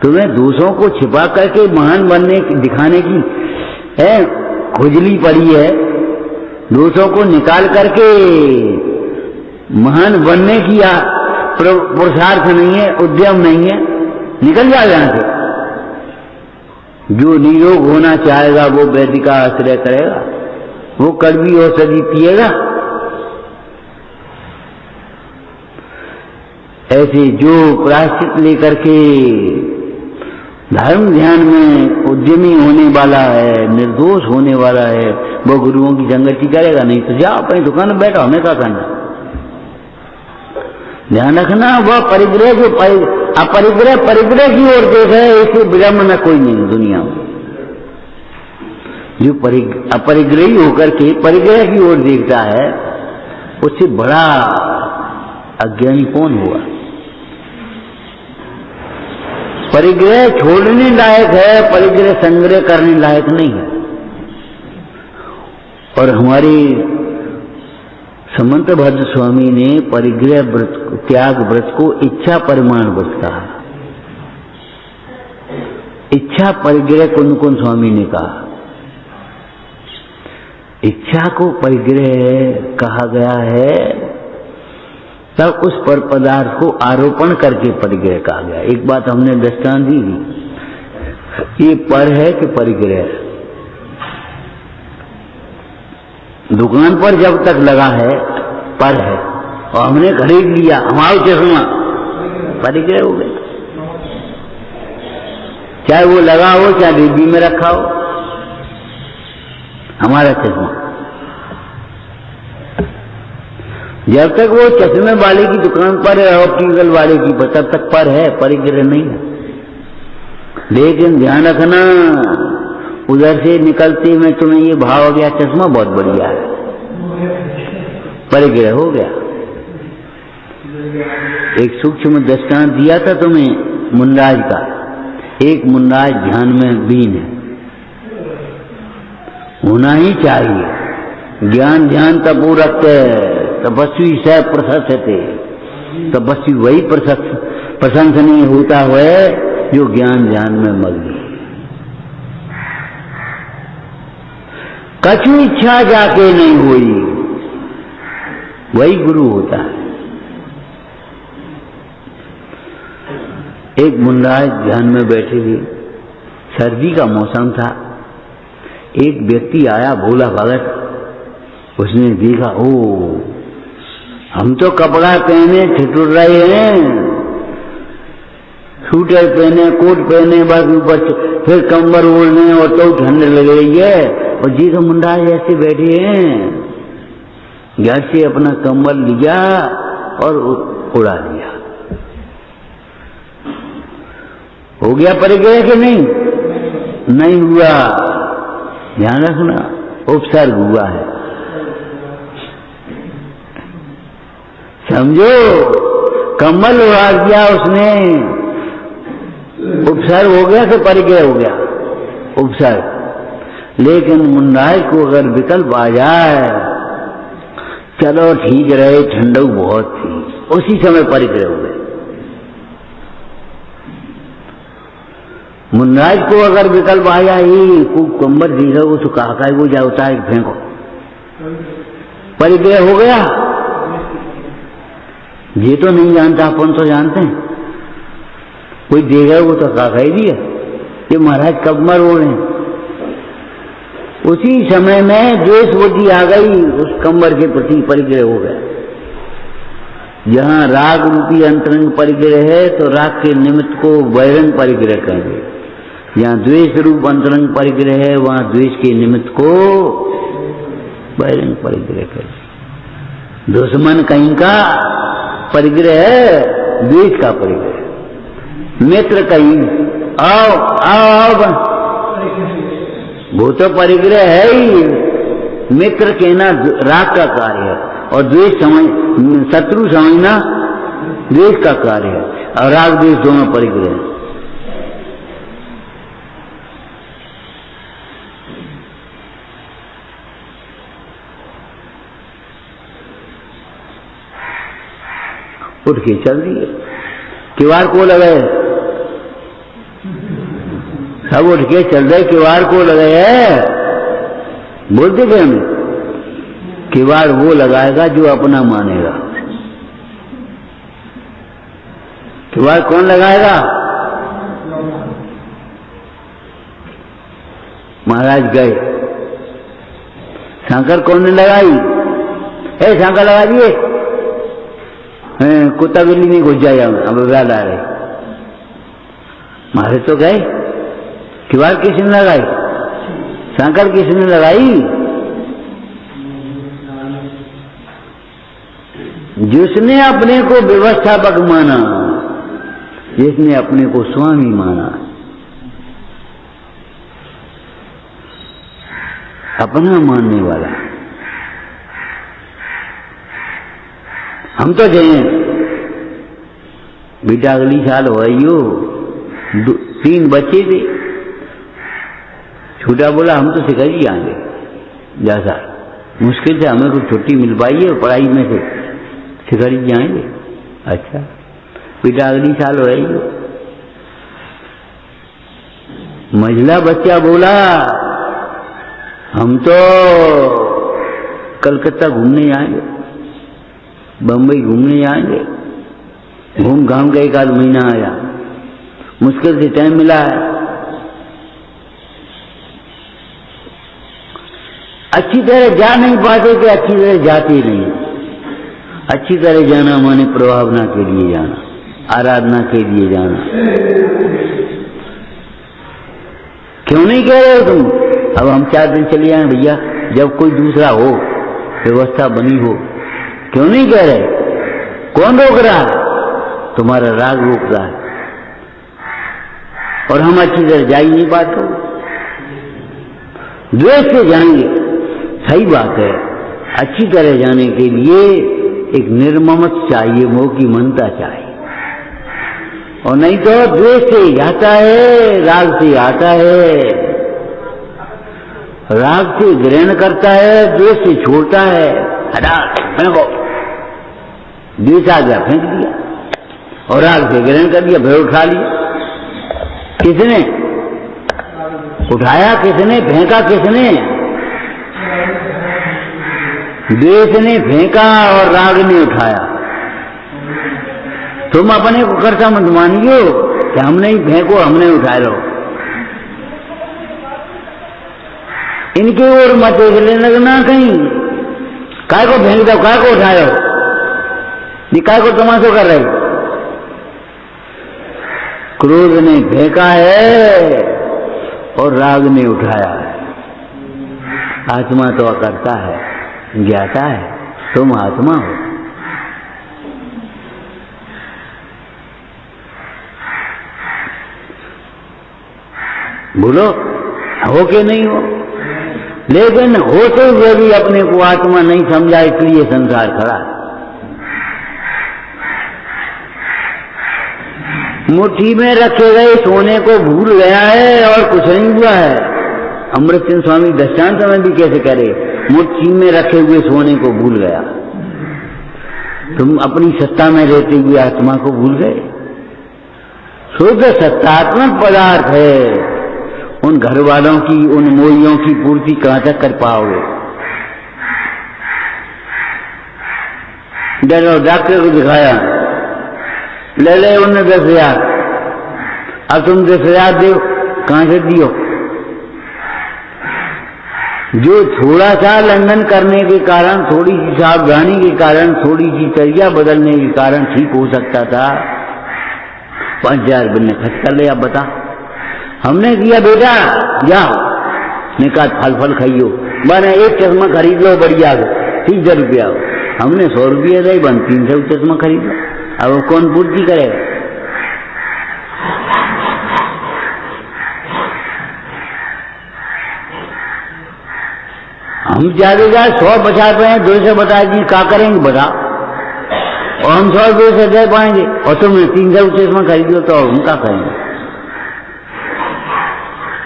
तुम्हें दूसरों को छिपा करके महान बनने दिखाने की है खुजली पड़ी है, दूसरों को निकाल करके महान बनने की पुरुषार्थ नहीं है, उद्यम नहीं है, निकल जाओ यहां से। जो निरोग होना चाहेगा वो वैद्य का आश्रय करेगा, वो कड़वी औषधि पिएगा। ऐसे जो प्रायश्चित लेकर के धर्म ध्यान में उद्यमी होने वाला है, निर्दोष होने वाला है, वो गुरुओं की संगति करेगा। नहीं तो जाओ अपनी दुकान में बैठो, हमें क्या करना। ध्यान रखना, वह परिग्रह जो अपरिग्रह परिग्रह की ओर देख है, इसे विलंब न कोई नहीं दुनिया में। जो अपरिग्रही होकर के परिग्रह की ओर देखता है, उससे बड़ा अज्ञानी कौन हुआ। परिग्रह छोड़ने लायक है, परिग्रह संग्रह करने लायक नहीं है। और हमारे समंत भद्र स्वामी ने परिग्रह व्रत त्याग व्रत को इच्छा परिमाण व्रत कहा। इच्छा परिग्रह कौन कौन स्वामी ने कहा। इच्छा को परिग्रह कहा गया है, तब उस पर पदार्थ को आरोपण करके परिग्रह कहा गया। एक बात हमने दृष्टांत दी थी, ये पर है कि परिग्रह है। दुकान पर जब तक लगा है पर है, और हमने खरीद लिया हमारा चश्मा, परिग्रह हो गया। चाहे वो लगा हो चाहे डिब्बी में रखा हो, हमारा चश्मा। जब तक वो चश्मे वाले की दुकान पर है, ऑप्टिकल वाले की, तब तक पर है, परिग्रह नहीं है। लेकिन ध्यान रखना, उधर से निकलते में तुम्हें ये भाव हो गया चश्मा बहुत बढ़िया है, परिग्रह हो गया। एक सूक्ष्म दृष्टांत दिया था तुम्हें मुंडाज का। एक मुंडाज ध्यान में बीन है, होना ही चाहिए। ज्ञान ध्यान तपूरक तपस्वी स प्रशस्यते, तपस्वी वही प्रशंसनीय होता है जो ज्ञान ध्यान में मग्न। कछु इच्छा जाके नहीं हुई, वही गुरु होता है। एक मुंडाज ध्यान में बैठे थे, सर्दी का मौसम था। एक व्यक्ति आया भोला भगत, उसने देखा, ओ हम तो कपड़ा पहने ठिठुर रहे हैं, स्वेटर पहने, कोट पहने, बस ऊपर फिर कंबल ओढ़ने और तो ठंड लग रही है, और जी तो मुंडा ऐसे बैठे हैं। घर से अपना कंबल लिया और उड़ा लिया। हो गया परिग्रह कि नहीं? नहीं हुआ। ध्यान रखना, उपसर्ग हुआ है, समझो। कम्बल उड़ा दिया उसने, उपसर्ग हो गया तो परिग्रह हो गया, उपसर्ग। लेकिन मुंडाई को अगर विकल्प आ जाए, चलो ठीक रहे, ठंडक बहुत थी, उसी समय परिग्रह हो गए। मुंडाई को अगर विकल्प आ जाए, खूब कंबल दी रहो तो कहा वो जाए उतार फेंको, परिग्रह हो गया। ये तो नहीं जानता, अपन तो जानते हैं। कोई देगा वो तो कहा ही दिया कि महाराज कब मर हो रहे हैं। उसी समय में द्वेष बुद्धि आ गई, उस कंबर के प्रति परिग्रह हो गया। जहां राग रूपी अंतरंग परिग्रह है तो राग के निमित्त को बहिरंग परिग्रह कहेंगे। जहां द्वेष रूप अंतरंग परिग्रह है वहां द्वेष के निमित्त को बहिरंग परिग्रह कहेंगे। दुश्मन कहीं का परिग्रह है, द्वेष का परिग्रह। मित्र कहीं आओ आओ आओ, वो तो परिग्रह है ही, मित्र कहना राग का कार्य है, और द्वेष समझ, शत्रु समझना द्वेष का कार्य है, और राग द्वेष दोनों परिग्रह है। उठ के चल दिए, किवाड़ को लगाए, सब उठ के चल रहे, किवाड़ को लगाए। बोलते थे हमें, किवाड़ वो लगाएगा जो अपना मानेगा। किवाड़ कौन लगाएगा? महाराज गए, सांकर कौन ने लगाई? सांकर लगा दिए, कुत्ता बिल्ली नहीं घुस जाएगा, अब व्याद आ रहे। मारे तो गए, किवाड़ किसने लगाई? सांकर किसने लगाई? जिसने अपने को व्यवस्थापक माना, जिसने अपने को स्वामी माना, अपना मानने वाला। हम तो जाए बेटा, अगली साल हो आइयो, 3 बच्चे थे। छोटा बोला हम तो सिखा ही आएंगे, जैसा मुश्किल से हमें कुछ छुट्टी मिल पाई है पढ़ाई में से, सिखा ही जाएंगे। अच्छा बेटा अगली साल हो आइयो। महिला बच्चा बोला हम तो कलकत्ता घूमने जाएंगे, बम्बई घूमने जाएंगे, घूम घाम के 1 आध महीना आया, मुश्किल से टाइम मिला है। अच्छी तरह जा नहीं पाते कि अच्छी तरह जाते नहीं। अच्छी तरह जाना माने प्रभावना के लिए जाना, आराधना के लिए जाना। क्यों नहीं कह रहे हो तुम? अब हम 4 दिन चले आए भैया, जब कोई दूसरा हो, व्यवस्था बनी हो, क्यों नहीं कह रहे? कौन रोक रहा है? तुम्हारा राग रोक रहा है, और हम अच्छी तरह जा ही नहीं पाते। द्वेष से जाएंगे, सही बात है। अच्छी तरह जाने के लिए एक निर्ममत चाहिए, मोह की मनता चाहिए, और नहीं तो द्वेष से जाता है, राग से आता है। राग से ग्रहण करता है, द्वेष से छोड़ता है। हटा फेंको, द्वेष आ गया फेंक दिया, और राग से ग्रहण कर दिया, फिर उठा लिया। किसने उठाया? किसने फेंका? किसने? द्वेष ने फेंका और राग ने उठाया। तुम अपने को कर्ता मत मानियो कि हमने ही फेंको, हमने उठा लो। इनकी ओर मत देखने लगना कहीं, काय को फेंक दो, काय को उठाओ, काय को तमाशो कर रहे। क्रोध ने फेंका है और राग ने उठाया है। आत्मा तो अकर्ता है, ज्ञाता है, तुम आत्मा हो। बोलो हो के नहीं हो, लेकिन होते हुए भी अपने को आत्मा नहीं समझा, इसलिए संसार खड़ा है। मुट्ठी में रखे गए सोने को भूल गया है और कुछ नहीं हुआ है। अमृतचंद स्वामी दृष्टांत में भी कैसे करे, मुट्ठी में रखे हुए सोने को भूल गया। तुम अपनी सत्ता में रहते हुए आत्मा को भूल गए। शुद्ध सत्तात्मक पदार्थ है, उन घर वालों की, उन मोहियों की पूर्ति कहां तक कर पाओगे? डरो, डॉक्टर को दिखाया, ले ले उन्हें 10,000, अब तुम 10,000 दो, कहां से दियो? जो थोड़ा सा लंघन करने के कारण, थोड़ी सी सावधानी के कारण, थोड़ी सी चर्या बदलने के कारण ठीक हो सकता था, 5,000 बनने खर्च कर ले। अब बता, हमने दिया बेटा जाओ, निकाल फल फल खाइयो, बने 1 चश्मा खरीद लो बढ़िया को, 30 रुपया हो। हमने 100 रुपये दे, बन 300 चश्मा खरीद लो। अब कौन पूर्ति करेगा? हम ज्यादा 100 बचा रहे हैं, 200 बता दिए, क्या करेंगे बता। और हम 100 200 दे पाएंगे और तुमने 300 चश्मा खरीदो तो हम क्या करेंगे।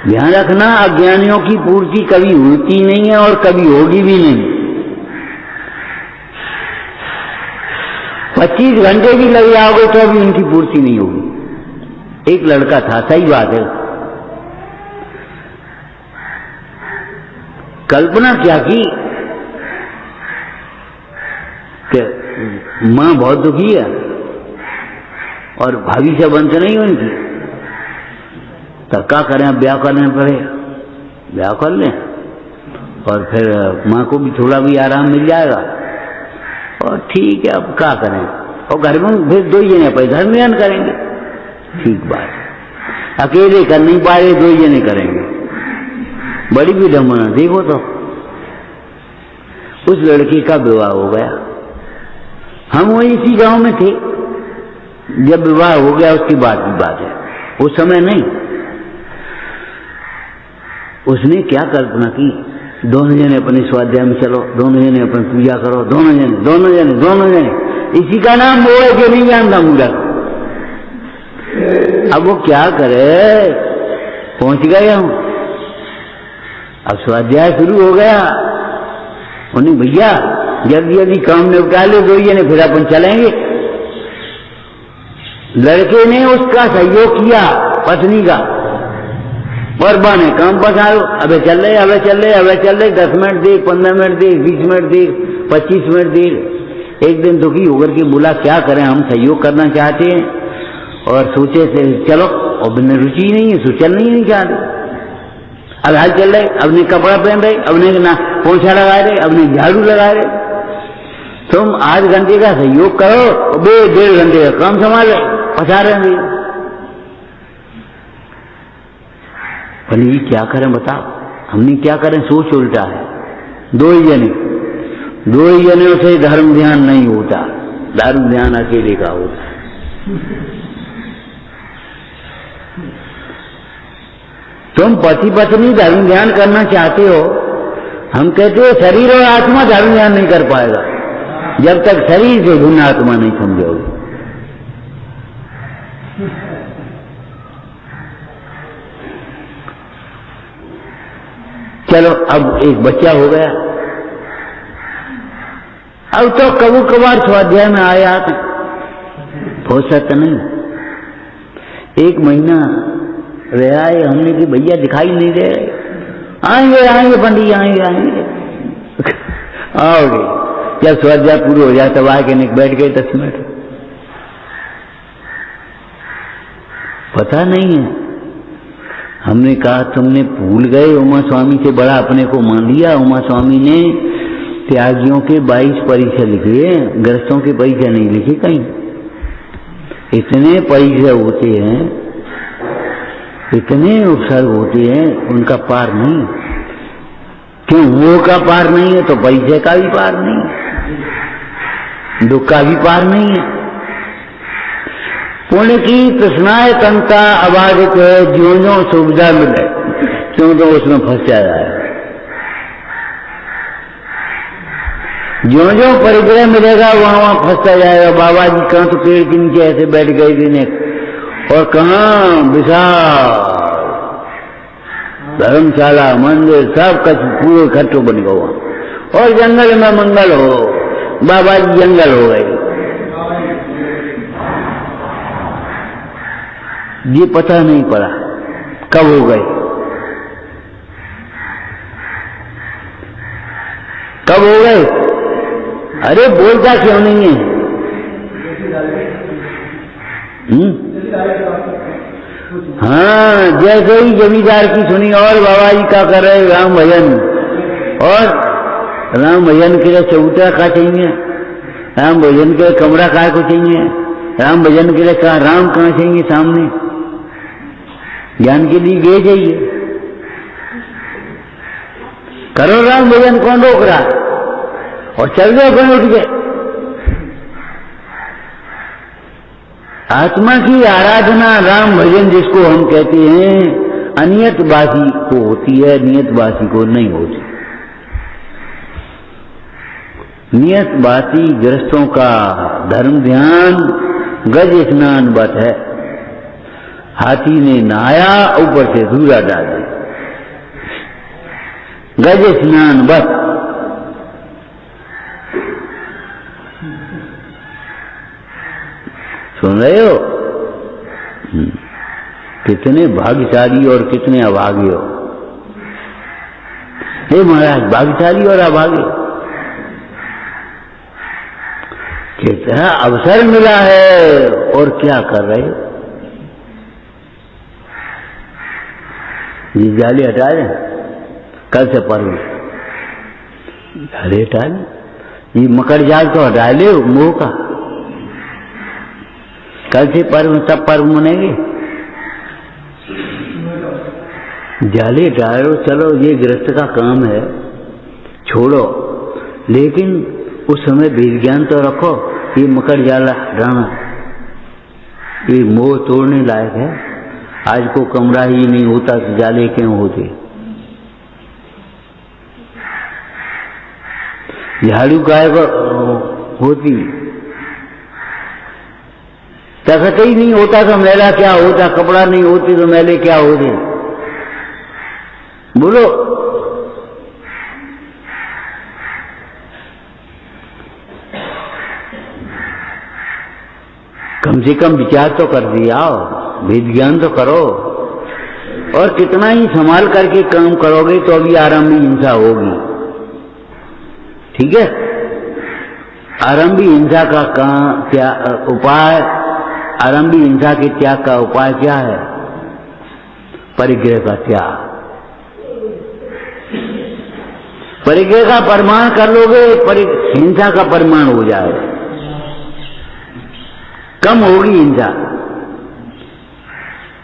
ध्यान रखना, अज्ञानियों की पूर्ति कभी होती नहीं है और कभी होगी भी नहीं। 25 घंटे भी लग जाओगे तो भी उनकी पूर्ति नहीं होगी। एक लड़का था, सही बात है, कल्पना क्या की कि मां बहुत दुखी है और भाभी से बनत नहीं उनकी, तब क्या करें, अब ब्याह करने पड़े, ब्याह कर लें और फिर मां को भी थोड़ा भी आराम मिल जाएगा। और ठीक है, अब क्या करें, और घर में फिर 2 जने पर धर्म ध्यान करेंगे। ठीक बात, अकेले कर नहीं पा रहे, 2 जने करेंगे, बड़ी विडंबना। देखो तो उस लड़की का विवाह हो गया। हम वही इसी गांव में थे जब विवाह हो गया, उसकी बात की बात है, उस समय नहीं। उसने क्या कल्पना की, दोनों जने अपने स्वाध्याय में चलो, दोनों जने अपनी पूजा करो, दोनों जने। इसी का नाम वो है जो नहीं जानता मुझे। अब वो क्या करे, पहुंच गए हम, अब स्वाध्याय शुरू हो गया। उन्हें भैया जल्दी जल्दी काम निपटा लो 2 जने, फिर अपन चलेंगे। लड़के ने उसका सहयोग किया, पत्नी का, और बाने काम पसारो, अबे चल रहे 10 मिनट देख, 15 मिनट देख, 20 मिनट देख, 25 मिनट देख। एक दिन दुखी होकर के बोला क्या करें, हम सहयोग करना चाहते हैं और सोचे थे चलो, अब ने रुचि नहीं है, सो चल नहीं चाहते। अब हाल चल रहे, अब ने कपड़ा पहन रहे, अब ने ना पोछा लगा रहे, अब ने झाड़ू लगा रहे। तुम 8 घंटे का सहयोग करो, 1.5 घंटे का काम संभाल रहे, पसार रहे। भले क्या करें बताओ, हमने क्या करें, सोच उल्टा है। 2 जनों से धर्म ध्यान नहीं होता, धर्म ध्यान अकेले का होता है। तुम पति पत्नी धर्म ध्यान करना चाहते हो, हम कहते हो शरीर और आत्मा धर्म ध्यान नहीं कर पाएगा जब तक शरीर से भिन्न आत्मा नहीं समझोगे। चलो, अब एक बच्चा हो गया, अब तो कबू कभार स्वाध्याय में आया, फुर्सत नहीं। 1 महीना रहा है, हमने कि भैया दिखाई नहीं दे रहे, आएंगे पंडित आएंगे आओगे। जब स्वाध्याय पूरा हो जाए तब आके बैठ गए 10 मिनट, पता नहीं है। हमने कहा तुमने भूल गए, उमा स्वामी से बड़ा अपने को मान लिया। उमा स्वामी ने त्यागियों के 22 परिचय लिखे, ग्रस्तों के परिचय नहीं लिखे कहीं। इतने परिचय होते हैं, इतने उपसर्ग होते हैं, उनका पार नहीं। क्यों वो का पार नहीं है तो परिचय का भी पार नहीं है, दुख का भी पार नहीं है। पुण्य की तृष्णाएं तंता अबाधित है, ज्यों सुविधा मिले क्यों तो उसमें फंस जाए। ज्यों परिग्रह मिलेगा वहां फंसता जाएगा। बाबा जी कहां तो पेड़ के नीचे ऐसे बैठ गए दिन, और कहां विशाल धर्मशाला मंदिर सब कुछ पूरे इकट्ठो बन गया वहां, और जंगल में मंगल हो, बाबा जी जंगल हो गए। ये पता नहीं पड़ा कब हो गए, कब हो गए। अरे बोलता क्यों नहीं है? हाँ, जैसे ही जमींदार की सुनी और बाबा जी का कर रहे राम भजन, और राम भजन के लिए चबूतरा का चाहिए, राम भजन के लिए कमरा का को चाहिए, राम भजन के लिए कहा राम कहाँ चाहिए सामने, ज्ञान के लिए गए चाहिए। करो राम भजन, कौन रोक रहा, और चल गए कौन उठ गए। आत्मा की आराधना राम भजन जिसको हम कहते हैं, अनियतवासी को होती है, नियतवासी को नहीं होती। नियत बाती गृहस्थों का धर्म ध्यान गज स्नान बत है। हाथी ने नहाया, ऊपर से धूरा डाल दी। गज स्नान बत। सुन रहे हो? कितने भाग्यशाली और कितने अभागे हो। हे महाराज, भाग्यशाली और अभागे, कितना अवसर मिला है और क्या कर रहे हो? ये जाले हटा दें, कल से पर्व जाले हटा दें। ये मकर जाल तो हटा ले मोह का, कल से पर्व, सब पर्व मनेंगे। जाले हटाओ, चलो ये गृहस्थ का काम है, छोड़ो, लेकिन उस समय वेद ज्ञान तो रखो। ये मकर जाल हटाना, ये मोह तोड़ने लायक है। आज को कमरा ही नहीं होता तो जाले क्यों होते? झाड़ू काय को होती, तखत ही नहीं होता तो मैला क्या होता? कपड़ा नहीं होती तो मैले क्या होते? बोलो। कम से कम विचार तो कर दिया, वेद ज्ञान तो करो। और कितना ही संभाल करके काम करोगे तो अभी आरंभी हिंसा होगी। ठीक है? आरंभी हिंसा का क्या उपाय? आरंभी हिंसा के त्याग का उपाय क्या है? परिग्रह का त्याग। परिग्रह का परिमाण कर लोगे, हिंसा का परिमाण हो जाए, कम होगी हिंसा।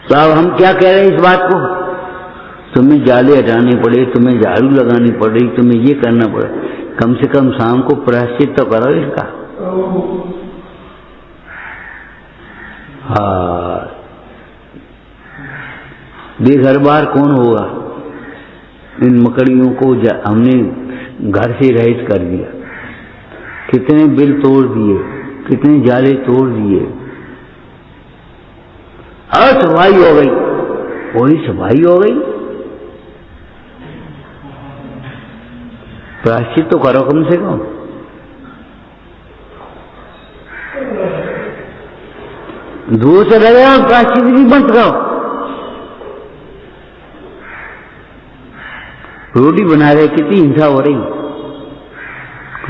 तो अब हम क्या कह रहे हैं इस बात को? तुम्हें जाले हटाने पड़े, तुम्हें झाड़ू लगानी पड़े, तुम्हें ये करना पड़े, कम से कम शाम को प्रायश्चित तो करो इसका। हाँ, देख हर बार कौन होगा? इन मकड़ियों को हमने घर से रहित कर दिया, कितने बिल तोड़ दिए, कितने जाले तोड़ दिए, असफाई हो गई, वही सफाई हो गई। प्रायश्चित तो करो कम से कम। दोष लगे प्रायश्चित भी बंद करो। रोटी बना रहे, कितनी हिंसा हो रही,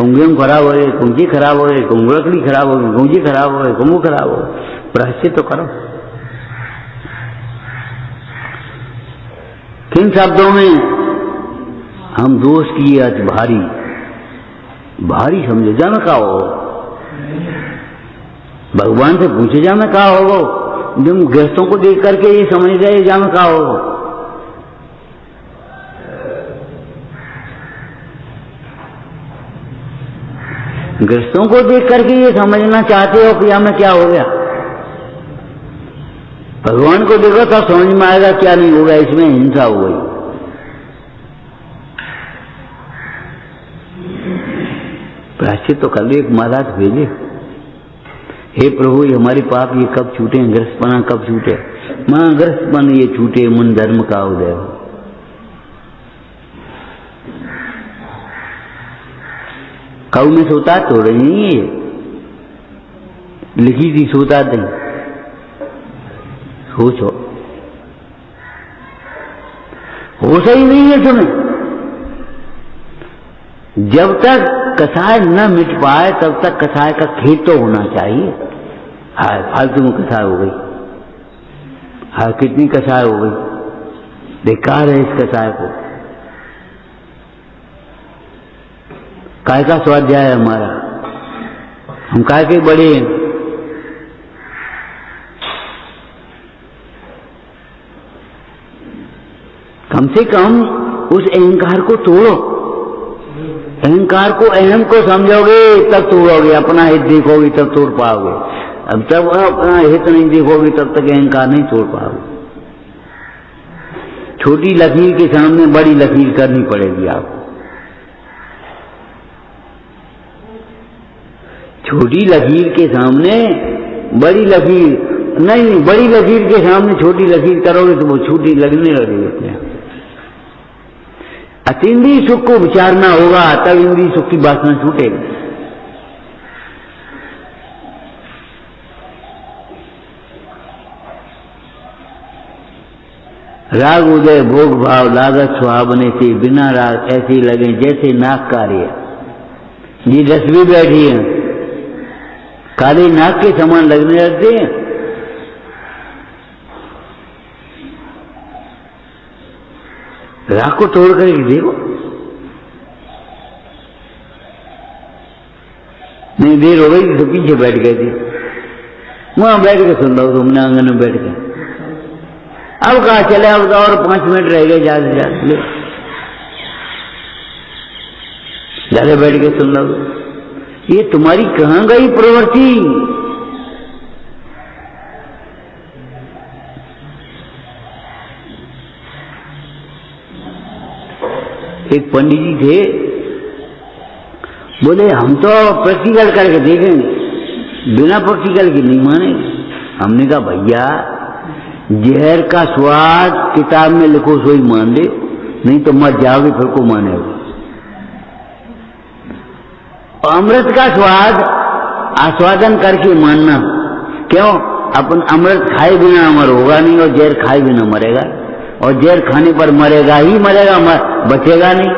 गेहूं खराब हो रहे, कुंजी खराब हो रहे, लकड़ी खराब हो गई, कुंजी खराब हो गए, कुंभू खराब हो गए। प्रायश्चित तो करो। किन शब्दों में हम दोष किए आज भारी भारी समझे? जा मैं कहा हो, भगवान से पूछे जा मैं कहा हो। जब गृहस्थों को देख करके ये समझ रहे जा मैं कहा हो। गृहस्थों को देख करके ये समझना चाहते हो कि हमें क्या हो गया? भगवान को देखो तो समझ में आएगा क्या नहीं होगा, इसमें हिंसा हो गई। प्रायश्चित तो कर ले, एक महाराज भेजे, हे प्रभु ये हमारे पाप ये कब छूटे, ग्रस्तपना कब छूटे? मां ग्रस्तपन ये छूटे, मन धर्म का उदय हो। कऊ में सोता तो रही नहीं है, लिखी थी सोता नहीं। सोचो, होश ही नहीं है तुम्हें। जब तक कसाय न मिट पाए तब तक कसाय का खेत तो होना चाहिए। हाय फालतू में कसाय हो गई, हाय कितनी कसाय हो गई, बेकार है इस कसाय को। काय का स्वाध्याय है हमारा, हम काय के बड़े हैं। कम से कम उस अहंकार को तोड़ो। अहंकार को, अहम को समझोगे तब तोड़ोगे, अपना हित देखोगे तब तोड़ पाओगे। अब तब अपना हित नहीं देखोगे तब तक अहंकार नहीं तोड़ पाओगे। छोटी लकीर के सामने बड़ी लकीर करनी पड़ेगी आपको। छोटी लकीर के सामने बड़ी लकीर नहीं, बड़ी लकीर के सामने छोटी लकीर करोगे तो वो छोटी लगने लगेगी। अतीन्द्रिय सुख को विचारना होगा, तब इंद्रिय सुख की वासना छूटेगी। राग उदय भोग भाव लागत सुहावने से बिना राग ऐसे लगे जैसे नाक कार्य। ये रस भी बैठी है, काले नाक के समान लगने लगते हैं। राग को तोड़ करके देखो, नहीं देर हो गई तो पीछे बैठ गए थे, वहां बैठ के सुन रहा हूं, तुमने आंगन में बैठ गए। अब कहा चले, अब तो और 5 मिनट रह गए, ज्यादा से ज्यादा ज्यादा बैठ के सुन रहा हूं। ये तुम्हारी कहां गई प्रवृत्ति? एक पंडित जी थे, बोले हम तो प्रैक्टिकल करके देखेंगे, बिना प्रैक्टिकल के नहीं मानेंगे। हमने कहा भैया जहर का स्वाद किताब में लिखो सोई मान ले, नहीं तो मत जाओगे फिर को मानेगा। अमृत का स्वाद आस्वादन करके मानना, क्यों? अपन अमृत खाए बिना अमर होगा नहीं, और जहर खाए बिना मरेगा, और जहर खाने पर मरेगा ही मरेगा, बचेगा नहीं।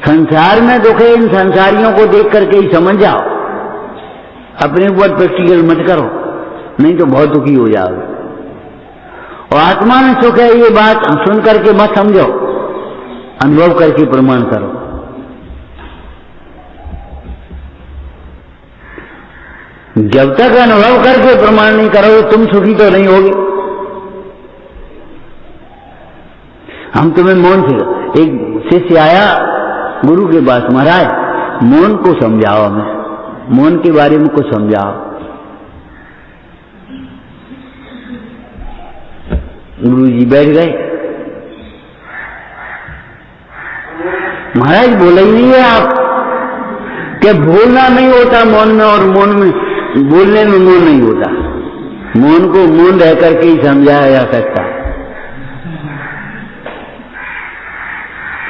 संसार में दुख है, इन संसारियों को देख करके ही समझ जाओ, अपने ऊपर प्रैक्टिकल मत करो, नहीं तो बहुत दुखी हो जाओगे। और आत्मा में सुख है, ये बात सुन करके मत समझो, अनुभव करके प्रमाण करो। जब तक अनुभव करके प्रमाण नहीं करोगे तुम सुखी तो नहीं होगे। हम तुम्हें मौन से, एक शिष्य आया गुरु के पास, महाराज मौन को समझाओ, हमें मौन के बारे में कुछ समझाओ। गुरु जी बैठ गए, महाराज बोला ही नहीं है आप, क्या बोलना नहीं होता मौन में, और मौन में बोलने में मौन नहीं होता। मौन को मौन रह करके ही समझाया जा सकता है,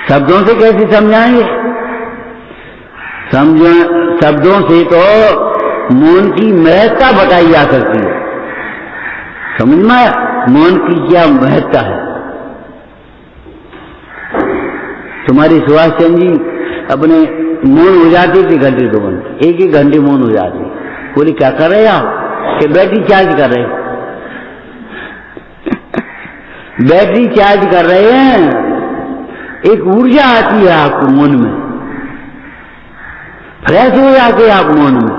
शब्दों से कैसे समझाएंगे? शब्दों से तो मौन की महत्ता बताई जा सकती है। समझ में आया मौन की क्या महत्ता है? तुम्हारी सुभाष चंद्र जी अपने मौन हो जाती थी घंटे 2 घंटे, 1-1 घंटे मौन हो जाती। बोली क्या कर रहे आप? कि बैटरी चार्ज कर रहे हैं। बैटरी चार्ज कर रहे हैं, एक ऊर्जा आती है आपको मौन में, फ्रेश हो जाते आप मौन में।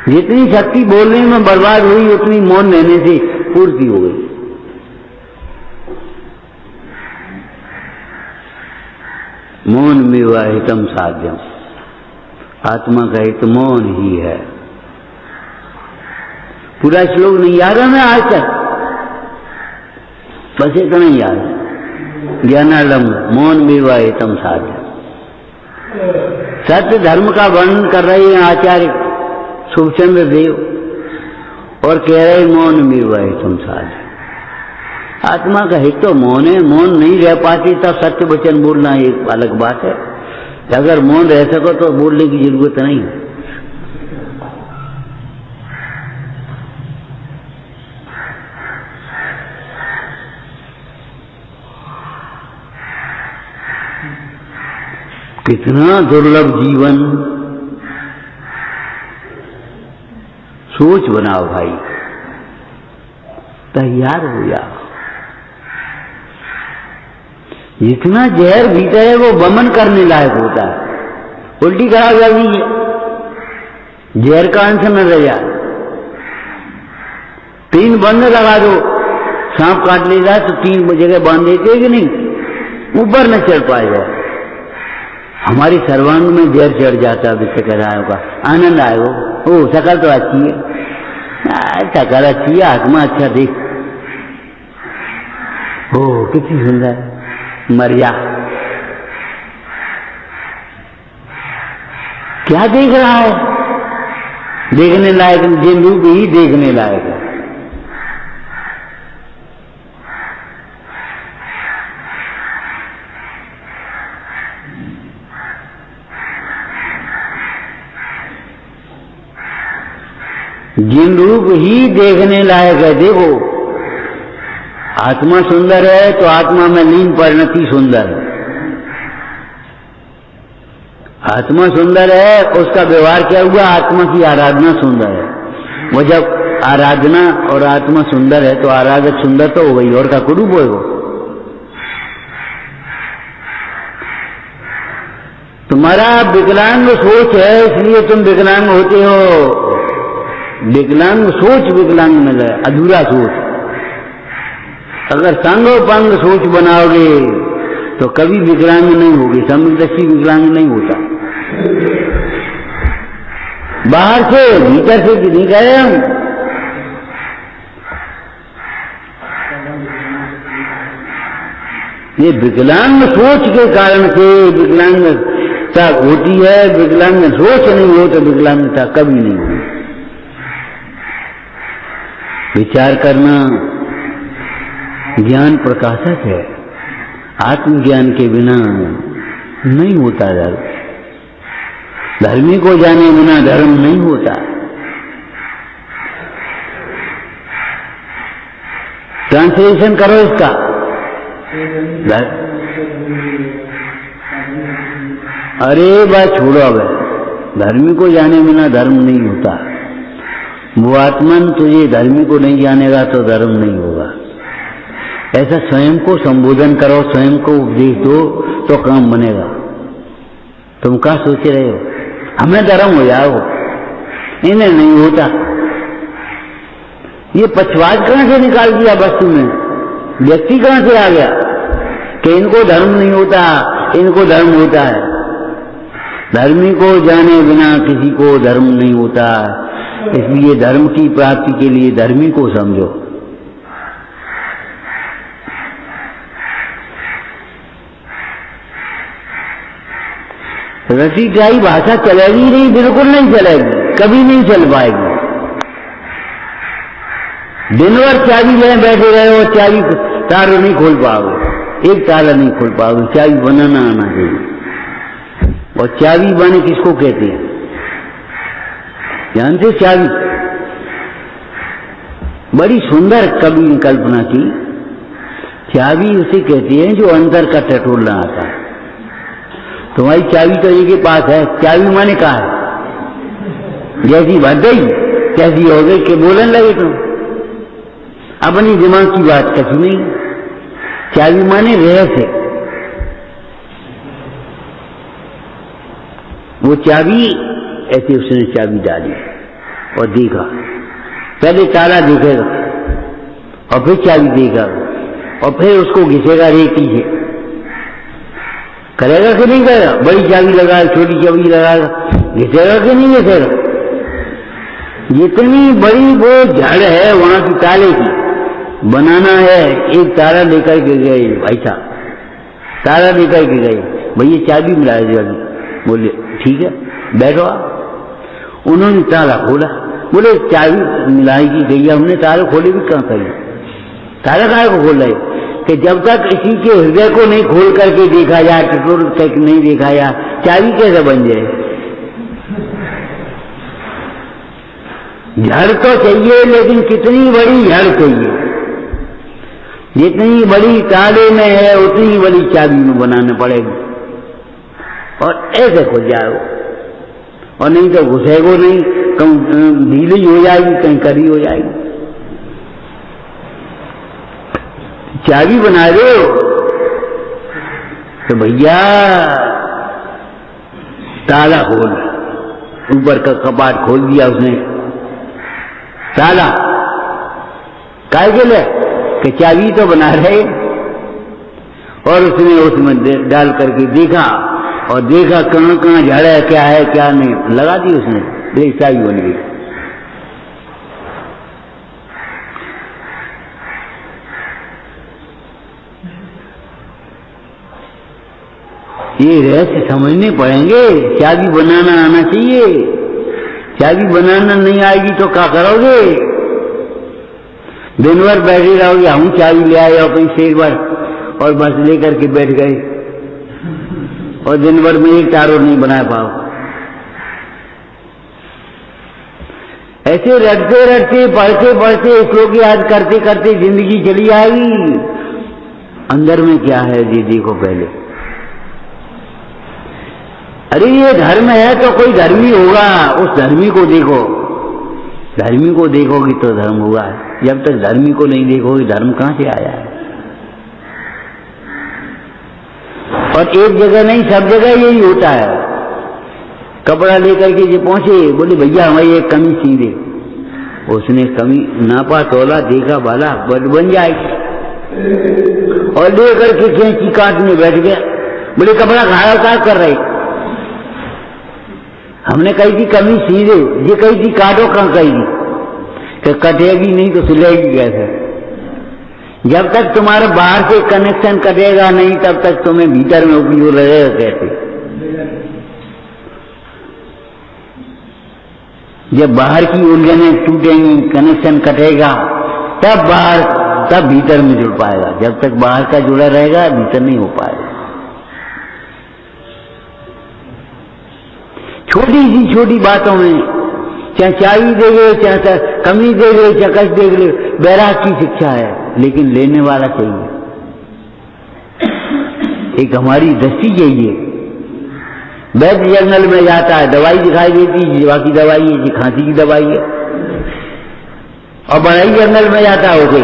जितनी शक्ति बोलने में बर्बाद हुई उतनी मौन रहने से पूर्ति हो गई। मौन में वह हितम साध्यम, आत्मा का हित मौन ही है। पूरा श्लोक नहीं याद है मैं आज तक, बस इतना ही याद है। ज्ञानालंब मौन में वह हितम साध्यम। सत्य धर्म का वर्णन कर रहे हैं आचार्य सुखचंद्र देव, और कह रहे मौन में वह हितम साध्यम। आत्मा का हित तो मौन है, मौन नहीं रह पाती तब सत्य वचन बोलना एक अलग बात है। अगर मौन रह सको तो बोलने की जरूरत नहीं है। कितना दुर्लभ जीवन, सोच बनाओ भाई, तैयार हो जाओ। जितना जहर भीतर है वो वमन करने लायक होता है। उल्टी खराब जाती है, जहर का अंश न रह जाए। 3 बंद लगा दो, सांप काट ले जाए तो 3 जगह बांध देते कि नहीं, ऊपर न चढ़ पाएगा। हमारी सर्वांग में जहर चढ़ जाता है, विषय का आनंद आएगा। ओ शकल तो अच्छी है, शकल अच्छी है, आत्मा अच्छा देख, ओ कितनी सुंदर, मर जा। क्या देख रहा है? देखने लायक जिन रूप ही देखने लायक है। जिन रूप ही देखने लायक है। देखो, आत्मा सुंदर है तो आत्मा में लीन परिणति सुंदर है। आत्मा सुंदर है, उसका व्यवहार क्या हुआ? आत्मा की आराधना सुंदर है। वो जब आराधना और आत्मा सुंदर है तो आराधक सुंदर तो हो गई, और का कुरूप हो वो। तुम्हारा विकलांग सोच है, इसलिए तुम विकलांग होते हो। विकलांग सोच विकलांग में है, अधूरा सोच। अगर संग पंग सोच बनाओगे तो कभी विकलांग नहीं होगी। समदृष्टि विकलांग नहीं होता। बाहर से भीतर से नहीं गए हम। ये विकलांग सोच के कारण से विकलांगता होती है। विकलांग सोच नहीं हो तो विकलांगता कभी नहीं होगी। विचार करना ज्ञान प्रकाशक है। आत्मज्ञान के बिना नहीं होता धर्म। धर्मी को जाने बिना धर्म नहीं होता। ट्रांसलेशन करो इसका। अरे बात छोड़ो, अब धर्मी को जाने बिना धर्म नहीं होता। वो आत्मन तुझे धर्मी को नहीं जानेगा तो धर्म नहीं होगा। ऐसा स्वयं को संबोधन करो, स्वयं को उपदेश दो तो काम बनेगा। तुम क्या सोच रहे हो? हमें धर्म हो जाओ, इन्हें नहीं होता। ये पक्षवाद कहां से निकाल दिया वस्तु में? व्यक्ति कहां से आ गया कि इनको धर्म नहीं होता, इनको धर्म होता है? धर्मी को जाने बिना किसी को धर्म नहीं होता। इसलिए धर्म की प्राप्ति के लिए धर्मी को समझो। रसीदाई भाषा चलेगी नहीं, बिल्कुल नहीं चलेगी, कभी नहीं चल पाएगी। दिन भर चाबी ले बैठे रहे हो, चाबी ताला नहीं खोल पाओगे। एक ताला नहीं खोल पाओगे। चाबी बनाना आना चाहिए। और चाबी बने किसको कहते हैं जानते? चाबी बड़ी सुंदर कवि ने कल्पना की। चाबी उसे कहती है जो अंदर का टटोलना आता है। तुम्हारी चाबी तो एक के पास है। चाबी माने कहा है? जैसी भर गई कैसी हो गई कि बोलने लगे तुम। अपनी दिमाग की बात कभी नहीं। चाबी माने रहस्य। वो चाबी ऐसे उसने चाबी डाली और देखा। पहले ताला देखेगा और फिर चाबी देगा और फिर उसको घिसेगा रेती से। करेगा कि नहीं करेगा? बड़ी चाबी लगा, छोटी चाबी लगाएगा, घिसेगा कि नहीं घिसेगा? जितनी बड़ी वो जड़ है वहां की ताले की बनाना है। एक ताला लेकर के गए भाई साहब, ताला लेकर के गए, भैया चाबी मिला जाएगी। बोले ठीक है बैठो आप। उन्होंने ताला खोला। बोले चाबी मिलाएगी गई, हमने ताले खोले भी कहां कही? ताला कहाँ को खोल रहे कि जब तक इसी के हृदय को नहीं खोल करके देखा जाए, टटोल करके नहीं देखा जाए, चाबी कैसे बन जाए? जड़ तो चाहिए, लेकिन कितनी बड़ी जड़ चाहिए? जितनी बड़ी ताले में है उतनी बड़ी चाबी में बनाने पड़ेगी। और ऐसे खुल जाओ, और नहीं तो घुसेगो नहीं, कहीं ढीली हो जाएगी, कहीं कड़ी हो जाएगी। चाबी बना दो तो भैया ताला खोल। ऊपर का कपाट खोल दिया उसने। ताला काय के लिए कि चाबी तो बना रहे। और उसने उसमें डाल करके देखा और देखा कहाँ कहाँ जड़ है, क्या है क्या नहीं, लगा दी उसने, देख चाबी बन गई। ये रहस्य समझने पड़ेंगे। चाबी बनाना आना चाहिए। चाबी बनाना नहीं आएगी तो क्या करोगे? दिन भर बैठे रहोगे, हम चाबी ले आए अपनी शेर भर और बस लेकर के बैठ गए और दिन भर में एक तारो नहीं बना पाओ। ऐसे रटते रटते पढ़ते पढ़ते श्लोक याद करते करते जिंदगी चली आएगी। अंदर में क्या है जी देखो पहले। अरे ये धर्म है तो कोई धर्मी होगा, उस धर्मी को देखो। धर्मी को देखोगी तो धर्म होगा। जब तक धर्मी को नहीं देखोगी धर्म कहां से आया है? और एक जगह नहीं सब जगह यही होता है। कपड़ा लेकर के जो पहुंचे, बोले भैया हमारी एक कमी सी दे। उसने कमी नापा तोला देखा बाला बन जाएगी और लेकर के कैंची काटने बैठ गया। बोले कपड़ा घाटा कर रहे। हमने कही थी कमी सी दे, ये कही थी काटो, कहाँ कही थी कि कटेगी नहीं तो सिलेगी कैसे? जब तक तुम्हारा बाहर से कनेक्शन कटेगा नहीं तब तक तुम्हें भीतर में उपयोग रहेगा कैसे? जब बाहर की उलझनें टूटेंगी, कनेक्शन कटेगा, तब भीतर में जुड़ पाएगा। जब तक बाहर का जुड़ा रहेगा भीतर नहीं हो पाएगा। छोटी सी छोटी बातों में चाहे चाबी दे गए, चाहे कमी दे गए, चकच दे गए, बैराग की शिक्षा है, लेकिन लेने वाला चाहिए। एक हमारी दृष्टि चाहिए। वैद्य जंगल में जाता है, दवाई दिखाई देती है, जीवा की दवाई है, जी खांसी की दवाई है। और बढ़ई जंगल में जाता है ओके,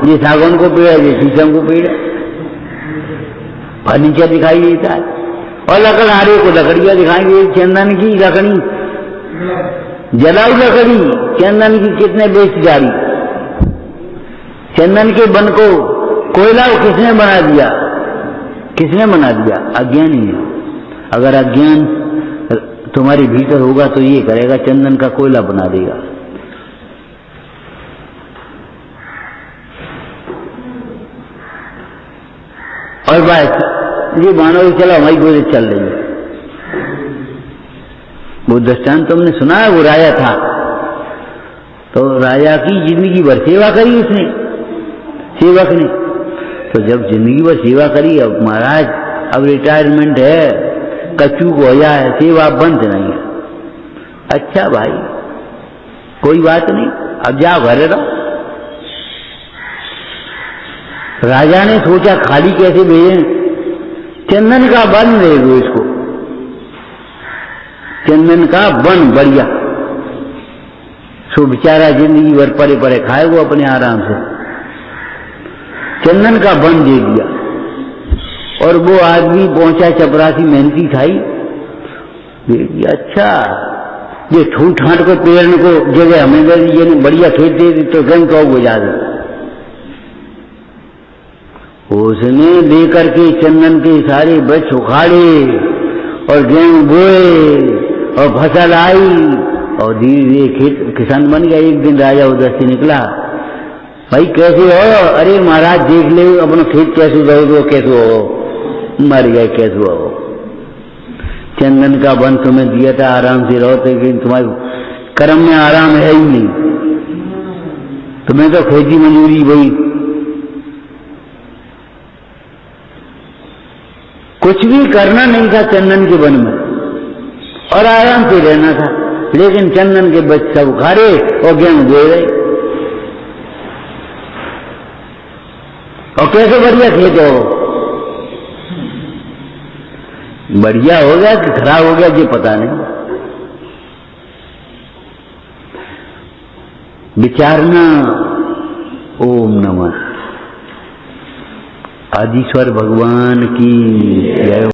ये सागौन को पेड़ है, ये शीशम को पेड़ है, फर्नीचर दिखाई देता है। और लकड़हारे को लकड़ियां दिखाई देती, चंदन की लकड़ी, जलाई लकड़ी चंदन की कितने बेच जारी। चंदन के बन को कोयला किसने बना दिया? किसने बना दिया? अज्ञान ही है। अगर अज्ञान तुम्हारे भीतर होगा तो ये करेगा, चंदन का कोयला बना देगा। और बस ये मानो कि चलो हमारी गोद चल रही है। वो दृष्टांत तुमने सुना है, वो राजा था तो राजा की जिंदगी भर सेवा करी उसने, सेवक ने। तो जब जिंदगी भर सेवा करी, अब महाराज अब रिटायरमेंट है, कच्चू को हो जाए, सेवा बंद नहीं है। अच्छा भाई कोई बात नहीं, अब जाओ घर रहो। राजा ने सोचा खाली कैसे भेजें, चंदन का बन दे दो इसको, चंदन का बन बढ़िया। सो बेचारा जिंदगी भर परे परे खाए वो अपने आराम से, चंदन का बन दे दिया। और वो आदमी पहुंचा चपरासी मेहनती खाई दे दिया। अच्छा ये ठूठ ठाट को पेड़ को जगह हमें दे दी, ये बढ़िया खेत दे दी तो गंग को बुझा दे। उसने लेकर के चंदन के सारे वृक्ष उखाड़े और गेहूं बोए और फसल आई और धीरे धीरे खेत किसान बन गया। एक दिन राजा उधर से निकला, भाई कैसे हो? अरे महाराज देख ले अपना खेत कैसे रहो, कैसे हो, मर गए कैसे हो? चंदन का वन तुम्हें दिया था, आराम से रहो, लेकिन तुम्हारे कर्म में आराम है ही नहीं। तुम्हें तो खेती मजूरी वही, कुछ भी करना नहीं था चंदन के वन में और आराम से रहना था। लेकिन चंदन के बच्चे सब उखाड़े और गेहूं बोए गए। और कैसे बढ़िया खेत हो, बढ़िया हो गया कि खराब हो गया ये पता नहीं। विचारना। ओम नमः आदिश्वर भगवान की जय।